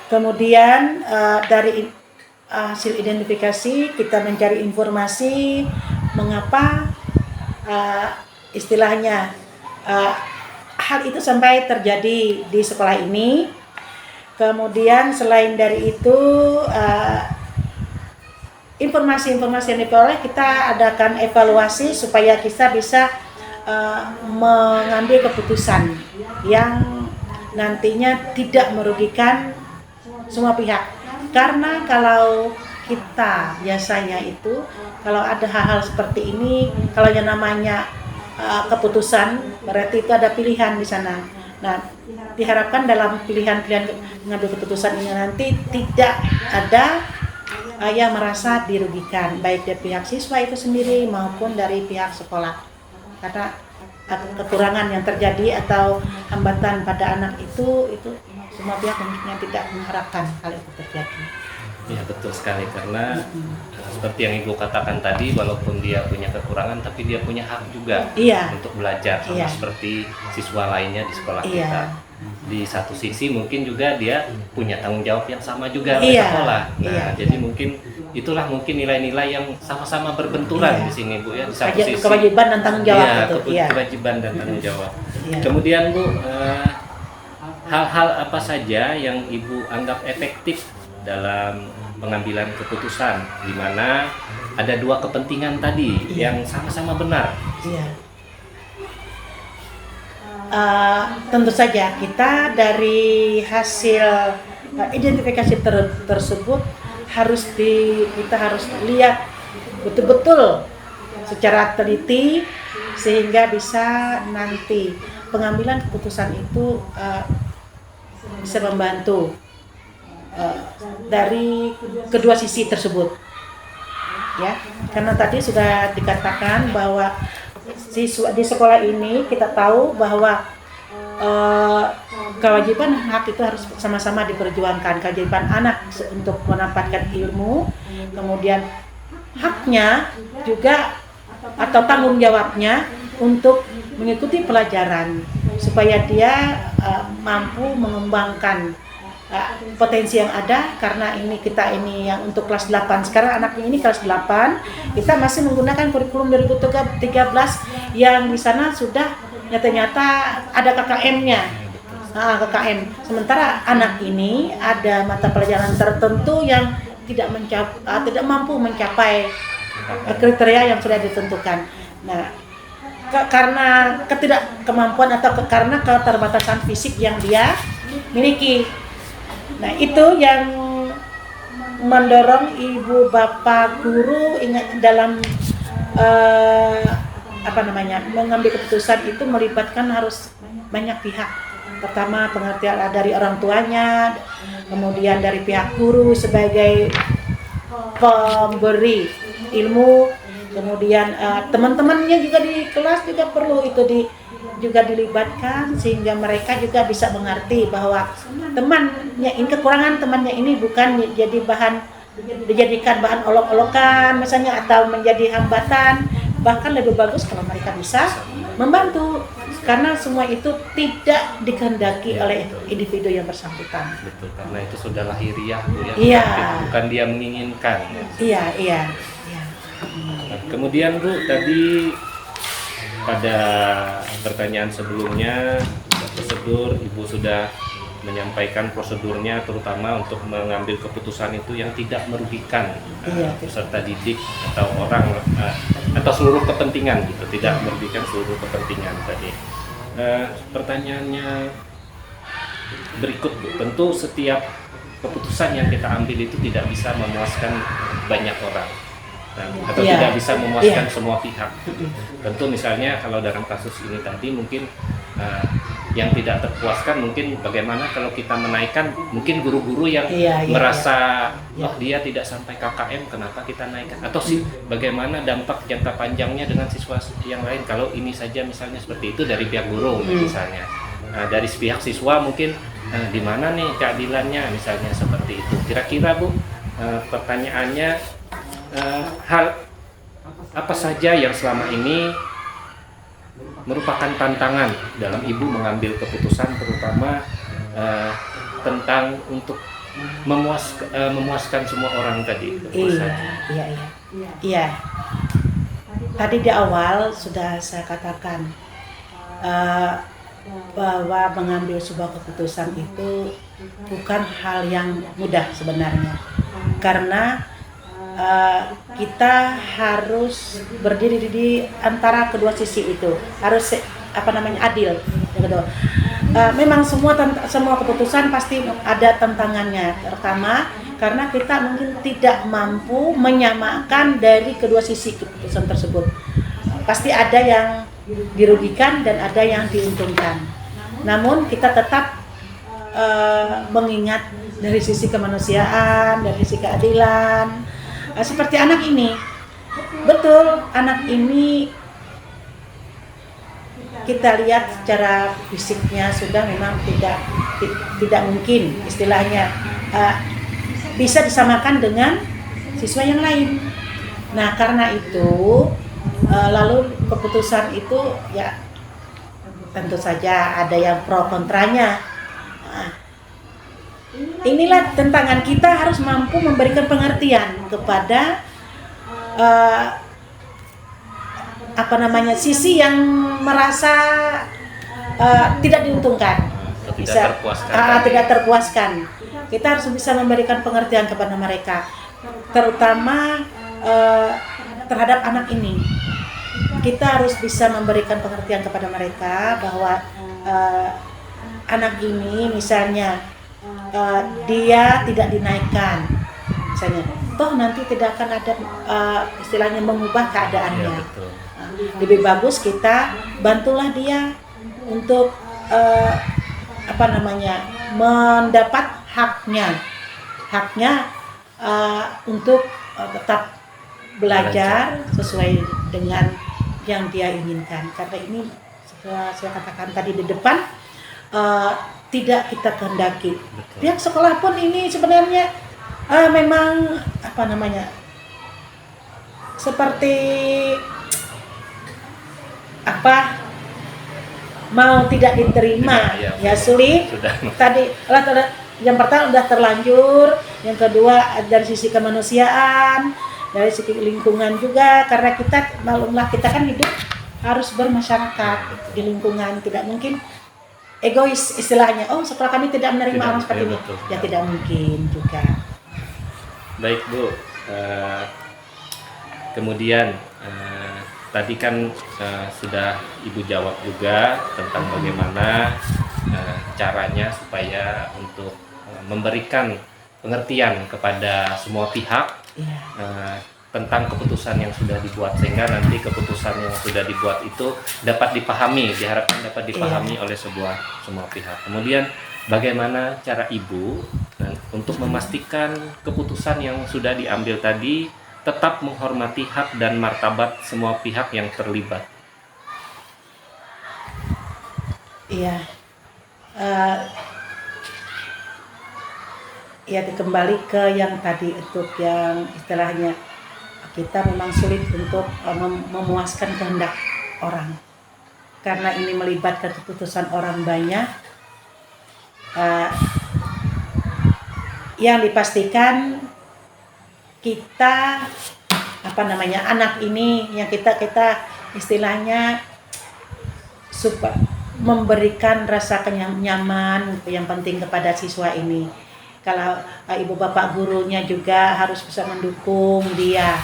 Kemudian dari hasil identifikasi kita mencari informasi mengapa istilahnya hal itu sampai terjadi di sekolah ini. Kemudian selain dari itu informasi-informasi yang diperoleh kita adakan evaluasi supaya kita bisa mengambil keputusan yang nantinya tidak merugikan semua pihak. Karena kalau kita biasanya itu kalau ada hal-hal seperti ini, kalau yang namanya keputusan berarti itu ada pilihan di sana. Nah, diharapkan dalam pilihan-pilihan mengambil keputusan ini nanti tidak ada yang merasa dirugikan, baik dari pihak siswa itu sendiri maupun dari pihak sekolah. Karena kekurangan yang terjadi atau hambatan pada anak itu semua pihak yang tidak mengharapkan hal itu terjadi. Ya, betul sekali, karena seperti yang Ibu katakan tadi, walaupun dia punya kekurangan tapi dia punya hak juga untuk belajar sama seperti siswa lainnya di sekolah kita. Di satu sisi mungkin juga dia punya tanggung jawab yang sama juga di sekolah. Nah, jadi mungkin itulah nilai-nilai yang sama-sama berbenturan di sini Bu ya. Di satu sisi kewajiban dan tanggung jawab itu. Kewajiban dan tanggung jawab. Iya. Kemudian Bu, hal-hal apa saja yang Ibu anggap efektif dalam pengambilan keputusan, di mana ada dua kepentingan tadi yang sama-sama benar? Iya. Tentu saja kita dari hasil identifikasi tersebut kita harus lihat betul-betul secara teliti sehingga bisa nanti pengambilan keputusan itu bisa membantu dari kedua sisi tersebut, ya. Karena tadi sudah dikatakan bahwa siswa di sekolah ini kita tahu bahwa kewajiban hak itu harus sama-sama diperjuangkan. Kewajiban anak untuk mendapatkan ilmu, kemudian haknya juga atau tanggung jawabnya untuk mengikuti pelajaran supaya dia mampu mengembangkan potensi yang ada. Karena kita ini yang untuk kelas 8 sekarang, anaknya ini kelas 8, kita masih menggunakan kurikulum 2013 yang di sana sudah nyata-nyata ada KKM-nya. KKM. Sementara anak ini ada mata pelajaran tertentu yang tidak mampu mencapai kriteria yang sudah ditentukan. Nah, karena ketidakkemampuan atau karena keterbatasan fisik yang dia miliki. Nah, itu yang mendorong ibu bapak guru dalam mengambil keputusan itu melibatkan harus banyak pihak. Pertama, pengertian dari orang tuanya, kemudian dari pihak guru sebagai pemberi ilmu, kemudian teman-temannya juga di kelas juga perlu itu juga dilibatkan sehingga mereka juga bisa mengerti bahwa temannya ini, kekurangan temannya ini bukan dijadikan bahan olok-olokan misalnya atau menjadi hambatan, bahkan lebih bagus kalau mereka bisa membantu, karena semua itu tidak dikehendaki oleh individu yang bersangkutan. Betul, karena itu sudah lahiriah Bu, ya. Iya. Bukan dia menginginkan. Iya. Kemudian Bu, tadi pada pertanyaan sebelumnya prosedur, Ibu sudah menyampaikan prosedurnya, terutama untuk mengambil keputusan itu yang tidak merugikan peserta didik atau orang atau seluruh kepentingan gitu, tidak merugikan seluruh kepentingan tadi. Pertanyaannya berikut Bu, tentu setiap keputusan yang kita ambil itu tidak bisa memuaskan banyak orang. Atau tidak bisa memuaskan semua pihak. Tentu misalnya kalau dalam kasus ini tadi mungkin yang tidak terpuaskan mungkin bagaimana kalau kita menaikkan, mungkin guru-guru yang merasa dia tidak sampai KKM, kenapa kita naikkan, atau bagaimana dampak jangka panjangnya dengan siswa yang lain kalau ini saja, misalnya seperti itu dari pihak guru misalnya. Dari pihak siswa mungkin di mana nih keadilannya misalnya seperti itu. Kira-kira Bu, pertanyaannya hal apa saja yang selama ini merupakan tantangan dalam Ibu mengambil keputusan, terutama tentang untuk memuaskan semua orang tadi? Iya. Tadi di awal sudah saya katakan bahwa mengambil sebuah keputusan itu bukan hal yang mudah sebenarnya, karena kita harus berdiri di antara kedua sisi itu, harus adil. Memang semua keputusan pasti ada tantangannya. Pertama, karena kita mungkin tidak mampu menyamakan dari kedua sisi keputusan tersebut. Pasti ada yang dirugikan dan ada yang diuntungkan. Namun kita tetap mengingat dari sisi kemanusiaan, dari sisi keadilan. Seperti anak ini, betul, anak ini kita lihat secara fisiknya sudah memang tidak mungkin istilahnya bisa disamakan dengan siswa yang lain. Nah, karena itu lalu keputusan itu ya tentu saja ada yang pro kontranya. Inilah tantangan kita, harus mampu memberikan pengertian kepada sisi yang merasa tidak diuntungkan, Atau tidak bisa terpuaskan tadi. tidak terpuaskan. Kita harus bisa memberikan pengertian kepada mereka, terutama terhadap anak ini. Kita harus bisa memberikan pengertian kepada mereka bahwa anak ini misalnya dia tidak dinaikkan, misalnya, toh nanti tidak akan ada istilahnya mengubah keadaannya. Iya, betul. Lebih bagus kita bantulah dia untuk mendapat haknya untuk tetap belajar sesuai dengan yang dia inginkan. Karena ini saya katakan tadi di depan, tidak kita kehendaki. Betul. Pihak sekolah pun ini sebenarnya memang seperti mau tidak diterima, Tidak, ya sulit. Sudah. Tadi yang pertama udah terlanjur, yang kedua dari sisi kemanusiaan, dari sisi lingkungan juga, karena kita maklumlah kita kan hidup harus bermasyarakat di lingkungan, tidak mungkin egois istilahnya. Oh, sekolah kami tidak menerima Tidak, orang seperti ya, ini, betul. ya tidak mungkin juga. Baik Bu, kemudian tadi kan sudah Ibu jawab juga tentang bagaimana caranya supaya untuk memberikan pengertian kepada semua pihak Iya. tentang keputusan yang sudah dibuat, sehingga nanti keputusan yang sudah dibuat itu dapat dipahami, diharapkan dapat dipahami oleh semua pihak. Kemudian bagaimana cara Ibu untuk memastikan keputusan yang sudah diambil tadi tetap menghormati hak dan martabat semua pihak yang terlibat? Iya. Ya kembali ke yang tadi, untuk yang istilahnya kita memang sulit untuk memuaskan kehendak orang, karena ini melibatkan keputusan orang banyak. Yang dipastikan kita anak ini yang kita istilahnya memberikan rasa nyaman yang penting kepada siswa ini. Kalau ibu bapak gurunya juga harus bisa mendukung dia,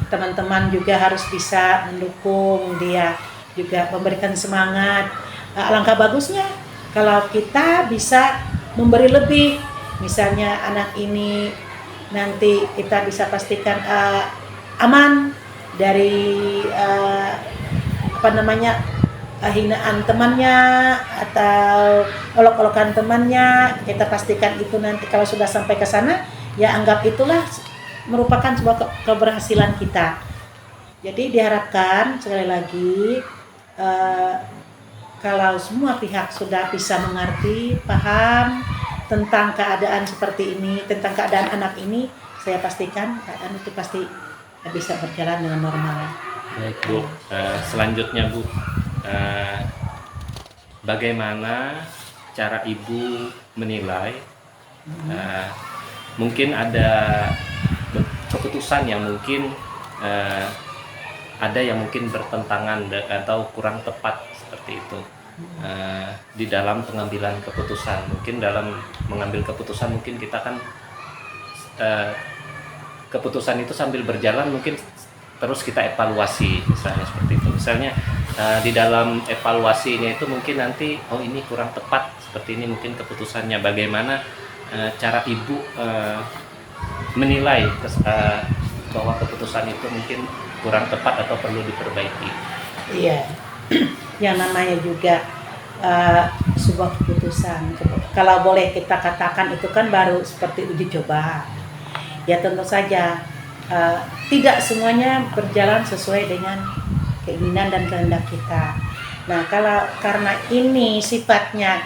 teman-teman juga harus bisa mendukung dia, juga memberikan semangat. Alangkah bagusnya kalau kita bisa memberi lebih, misalnya anak ini nanti kita bisa pastikan aman dari hinaan temannya atau olok-olokan temannya. Kita pastikan itu nanti kalau sudah sampai ke sana, ya anggap itulah merupakan sebuah keberhasilan kita. Jadi diharapkan sekali lagi kalau semua pihak sudah bisa mengerti, paham tentang keadaan seperti ini, tentang keadaan anak ini, saya pastikan keadaan itu pasti bisa berjalan dengan normal. Baik Bu, selanjutnya Bu, bagaimana cara Ibu menilai mungkin ada keputusan yang mungkin ada yang mungkin bertentangan atau kurang tepat seperti itu di dalam pengambilan keputusan. Mungkin dalam mengambil keputusan mungkin kita kan keputusan itu sambil berjalan mungkin terus kita evaluasi, misalnya seperti itu. Misalnya di dalam evaluasinya itu mungkin nanti ini kurang tepat seperti ini mungkin keputusannya. Bagaimana cara Ibu menilai bahwa keputusan itu mungkin kurang tepat atau perlu diperbaiki? Iya, yang namanya juga sebuah keputusan. Kalau boleh kita katakan itu kan baru seperti uji coba. Ya tentu saja tidak semuanya berjalan sesuai dengan keinginan dan kehendak kita. Nah, karena ini sifatnya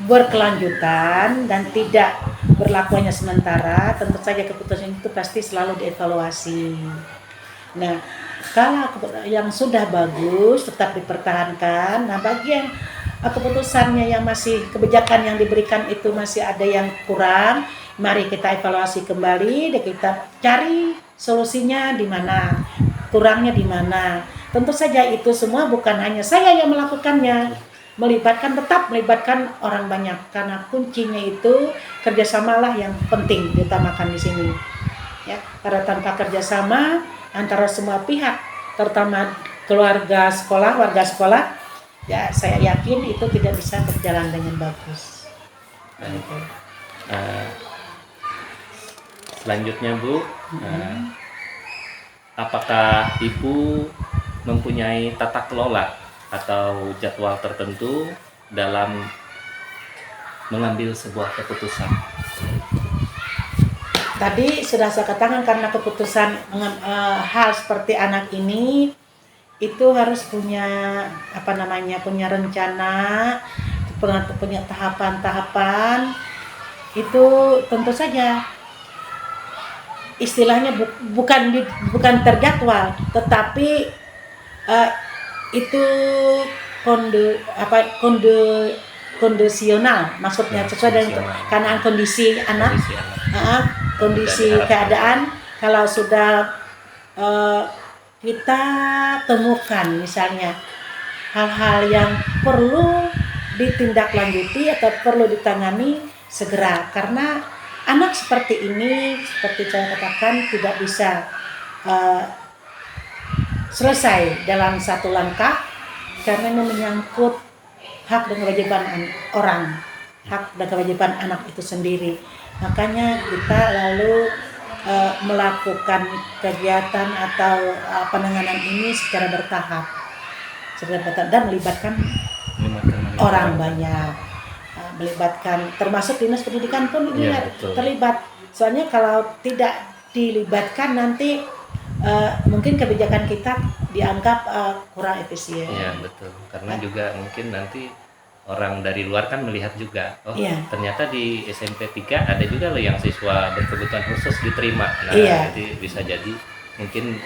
berkelanjutan dan tidak berlakunya sementara, tentu saja keputusan itu pasti selalu dievaluasi. Nah, kalau yang sudah bagus tetap dipertahankan. Nah, bagi yang keputusannya yang masih, kebijakan yang diberikan itu masih ada yang kurang, mari kita evaluasi kembali dan kita cari solusinya di mana, kurangnya di mana. tentu saja itu semua bukan hanya saya yang melakukannya, tetap melibatkan orang banyak, karena kuncinya itu kerjasamalah yang penting diutamakan di sini. Ya, karena tanpa kerjasama antara semua pihak, terutama keluarga sekolah, warga sekolah, ya saya yakin itu tidak bisa berjalan dengan bagus. Selanjutnya Bu, apakah Ibu mempunyai tata kelola atau jadwal tertentu dalam mengambil sebuah keputusan? Tadi sudah saya katakan, karena keputusan hal seperti anak ini itu harus punya punya rencana, punya tahapan-tahapan. Itu tentu saja istilahnya bukan terjadwal, tetapi itu kondisional, maksudnya sesuai dengan keadaan kondisi anak, kondisi keadaan. Kalau sudah kita temukan misalnya hal-hal yang perlu ditindaklanjuti atau perlu ditangani segera, karena anak seperti ini, seperti saya katakan, tidak bisa selesai dalam satu langkah, karena ini menyangkut hak dan kewajiban orang, hak dan kewajiban anak itu sendiri. Makanya kita lalu melakukan kegiatan atau penanganan ini secara bertahap dan melibatkan orang banyak, melibatkan termasuk dinas pendidikan pun ini terlibat. Soalnya kalau tidak dilibatkan nanti mungkin kebijakan kita dianggap kurang efisien. Iya betul, karena juga mungkin nanti orang dari luar kan melihat juga, ternyata di SMP 3 ada juga loh yang siswa berkebutuhan khusus diterima. Nah, jadi bisa jadi mungkin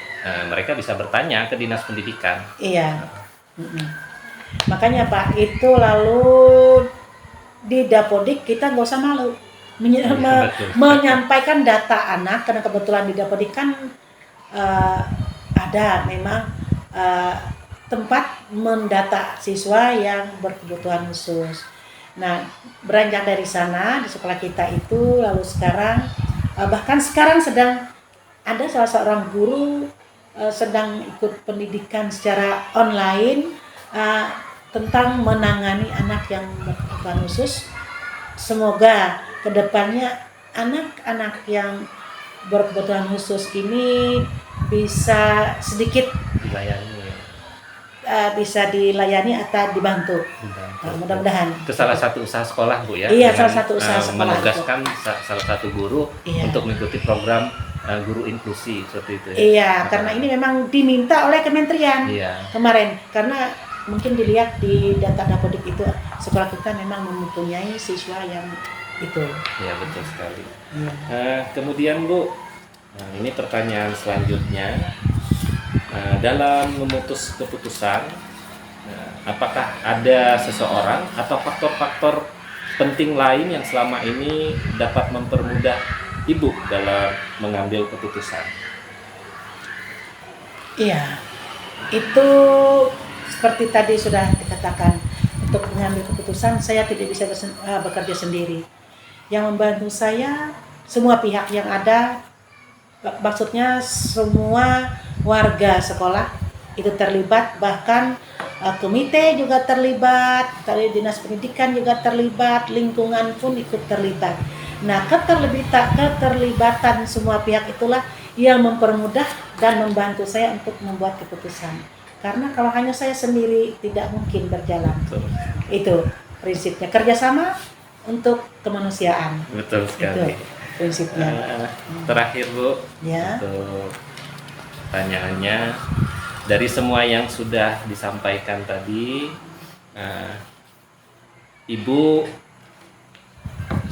mereka bisa bertanya ke dinas pendidikan. Iya. Makanya Pak, itu lalu di Dapodik kita nggak usah malu menyampaikan data anak, karena kebetulan di Dapodik kan ada memang tempat mendata siswa yang berkebutuhan khusus. Nah, beranjak dari sana di sekolah kita itu, lalu sekarang bahkan sekarang sedang ada salah seorang guru sedang ikut pendidikan secara online tentang menangani anak yang berkebutuhan khusus. Semoga kedepannya anak-anak yang berkebutuhan khusus ini bisa sedikit dilayani atau dibantu. Mudah-mudahan. Itu salah satu usaha sekolah Bu ya. Iya, salah satu usaha sekolah. Menugaskan salah satu guru untuk mengikuti program guru inklusi seperti itu. Iya, karena ini memang diminta oleh kementerian kemarin, karena mungkin dilihat di data Dapodik itu sekolah kita memang mempunyai siswa yang itu. Iya betul sekali. Kemudian Bu, ini pertanyaan selanjutnya. Dalam memutus keputusan, apakah ada seseorang atau faktor-faktor penting lain yang selama ini dapat mempermudah Ibu dalam mengambil keputusan? Iya, itu seperti tadi sudah dikatakan, untuk mengambil keputusan saya tidak bisa bekerja sendiri. Yang membantu saya semua pihak yang ada, maksudnya semua warga sekolah itu terlibat, bahkan komite juga terlibat, dinas pendidikan juga terlibat, lingkungan pun ikut terlibat. Nah, keterlibatan semua pihak itulah yang mempermudah dan membantu saya untuk membuat keputusan. Karena kalau hanya saya sendiri tidak mungkin berjalan. Betul. Itu prinsipnya, kerjasama untuk kemanusiaan. Betul sekali. Itu prinsipnya. Terakhir Bu, untuk pertanyaannya, dari semua yang sudah disampaikan tadi, Ibu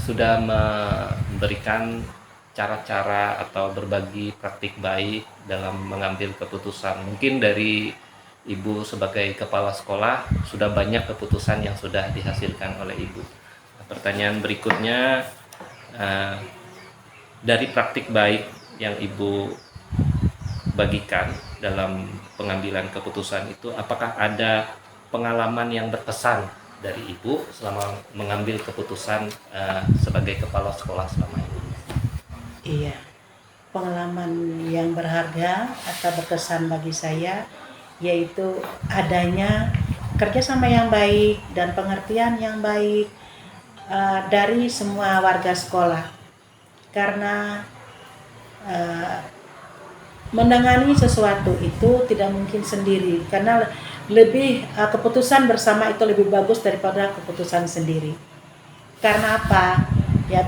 sudah memberikan cara-cara atau berbagi praktik baik dalam mengambil keputusan. Mungkin dari Ibu sebagai kepala sekolah sudah banyak keputusan yang sudah dihasilkan oleh Ibu. Pertanyaan berikutnya, dari praktik baik yang Ibu bagikan dalam pengambilan keputusan itu, apakah ada pengalaman yang berkesan dari Ibu selama mengambil keputusan sebagai kepala sekolah selama ini? Iya, pengalaman yang berharga atau berkesan bagi saya yaitu adanya kerjasama yang baik dan pengertian yang baik dari semua warga sekolah, karena menangani sesuatu itu tidak mungkin sendiri, karena lebih keputusan bersama itu lebih bagus daripada keputusan sendiri. Karena apa? Ya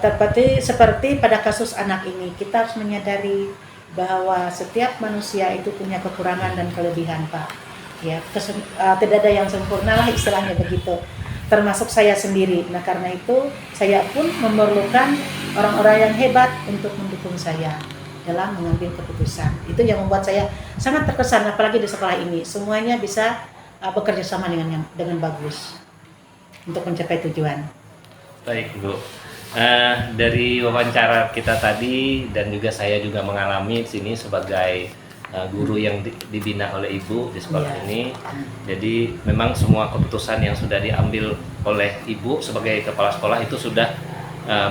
seperti pada kasus anak ini, kita harus menyadari bahwa setiap manusia itu punya kekurangan dan kelebihan, Pak. Ya, tidak ada yang sempurna lah istilahnya begitu. Termasuk saya sendiri. Nah, karena itu saya pun memerlukan orang-orang yang hebat untuk mendukung saya dalam mengambil keputusan. Itu yang membuat saya sangat terkesan, apalagi di sekolah ini. Semuanya bisa bekerja sama dengan bagus untuk mencapai tujuan. Baik, Bu. Dari wawancara kita tadi dan juga saya juga mengalami di sini sebagai guru yang dibina oleh Ibu di sekolah ini. Jadi memang semua keputusan yang sudah diambil oleh Ibu sebagai kepala sekolah itu sudah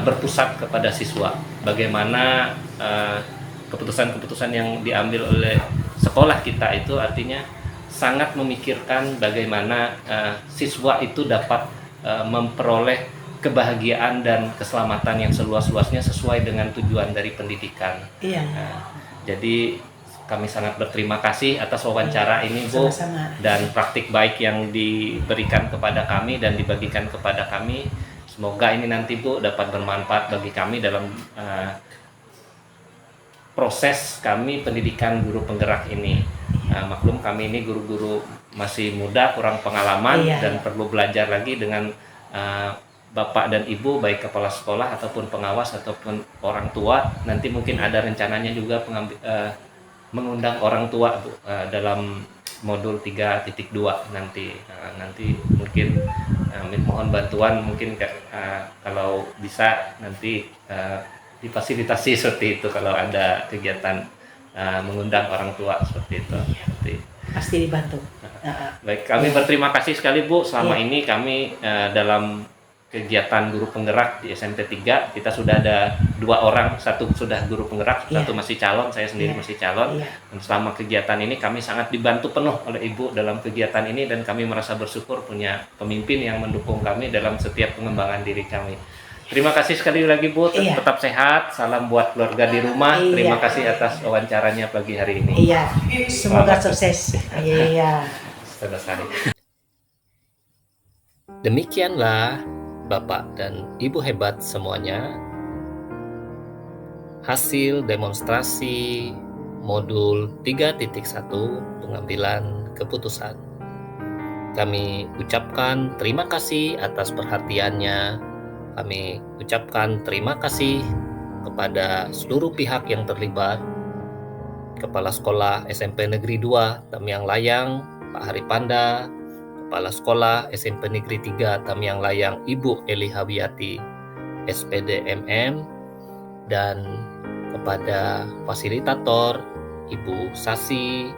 berpusat kepada siswa. Bagaimana keputusan-keputusan yang diambil oleh sekolah kita itu artinya sangat memikirkan bagaimana siswa itu dapat memperoleh kebahagiaan dan keselamatan yang seluas-luasnya sesuai dengan tujuan dari pendidikan. Iya. Jadi kami sangat berterima kasih atas wawancara ini, Bu. Sama-sama. Dan praktik baik yang diberikan kepada kami dan dibagikan kepada kami. Semoga ini nanti, Bu, dapat bermanfaat bagi kami dalam proses kami pendidikan guru penggerak ini. Maklum kami ini guru-guru masih muda, kurang pengalaman, dan perlu belajar lagi dengan Bapak dan Ibu, baik kepala sekolah ataupun pengawas ataupun orang tua. Nanti mungkin ada rencananya juga mengundang orang tua, Bu, dalam modul 3.2 nanti. Nanti mungkin mohon bantuan, mungkin kalau bisa nanti difasilitasi seperti itu kalau ada kegiatan mengundang orang tua seperti itu. Pasti dibantu. Baik, kami berterima kasih sekali, Bu. Selama ini kami dalam kegiatan guru penggerak di SMP 3 kita sudah ada 2 orang, satu sudah guru penggerak, satu masih calon, saya sendiri masih calon. Dan selama kegiatan ini kami sangat dibantu penuh oleh Ibu dalam kegiatan ini, dan kami merasa bersyukur punya pemimpin yang mendukung kami dalam setiap pengembangan diri kami. Terima kasih sekali lagi, Bu. Tetap sehat. Salam buat keluarga di rumah. Terima kasih atas wawancaranya pagi hari ini. Iya. Semoga sukses. Iya. Demikianlah Bapak dan Ibu hebat semuanya, hasil demonstrasi modul 3.1 pengambilan keputusan. Kami ucapkan terima kasih atas perhatiannya. Kami ucapkan terima kasih kepada seluruh pihak yang terlibat, Kepala Sekolah SMP Negeri 2 Tamiang Layang, Pak Hari Panda, Kepala Sekolah SMP Negeri 3 Tamiang Layang, Ibu Eli Hawiati, SPD MM, dan kepada fasilitator Ibu Sasi,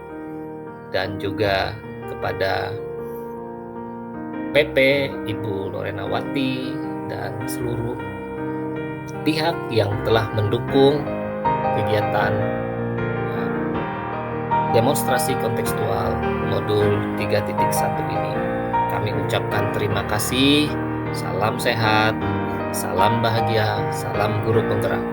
dan juga kepada PP Ibu Lorenawati, dan seluruh pihak yang telah mendukung kegiatan demonstrasi kontekstual modul 3.1 ini. Kami ucapkan terima kasih, salam sehat, salam bahagia, salam guru penggerak.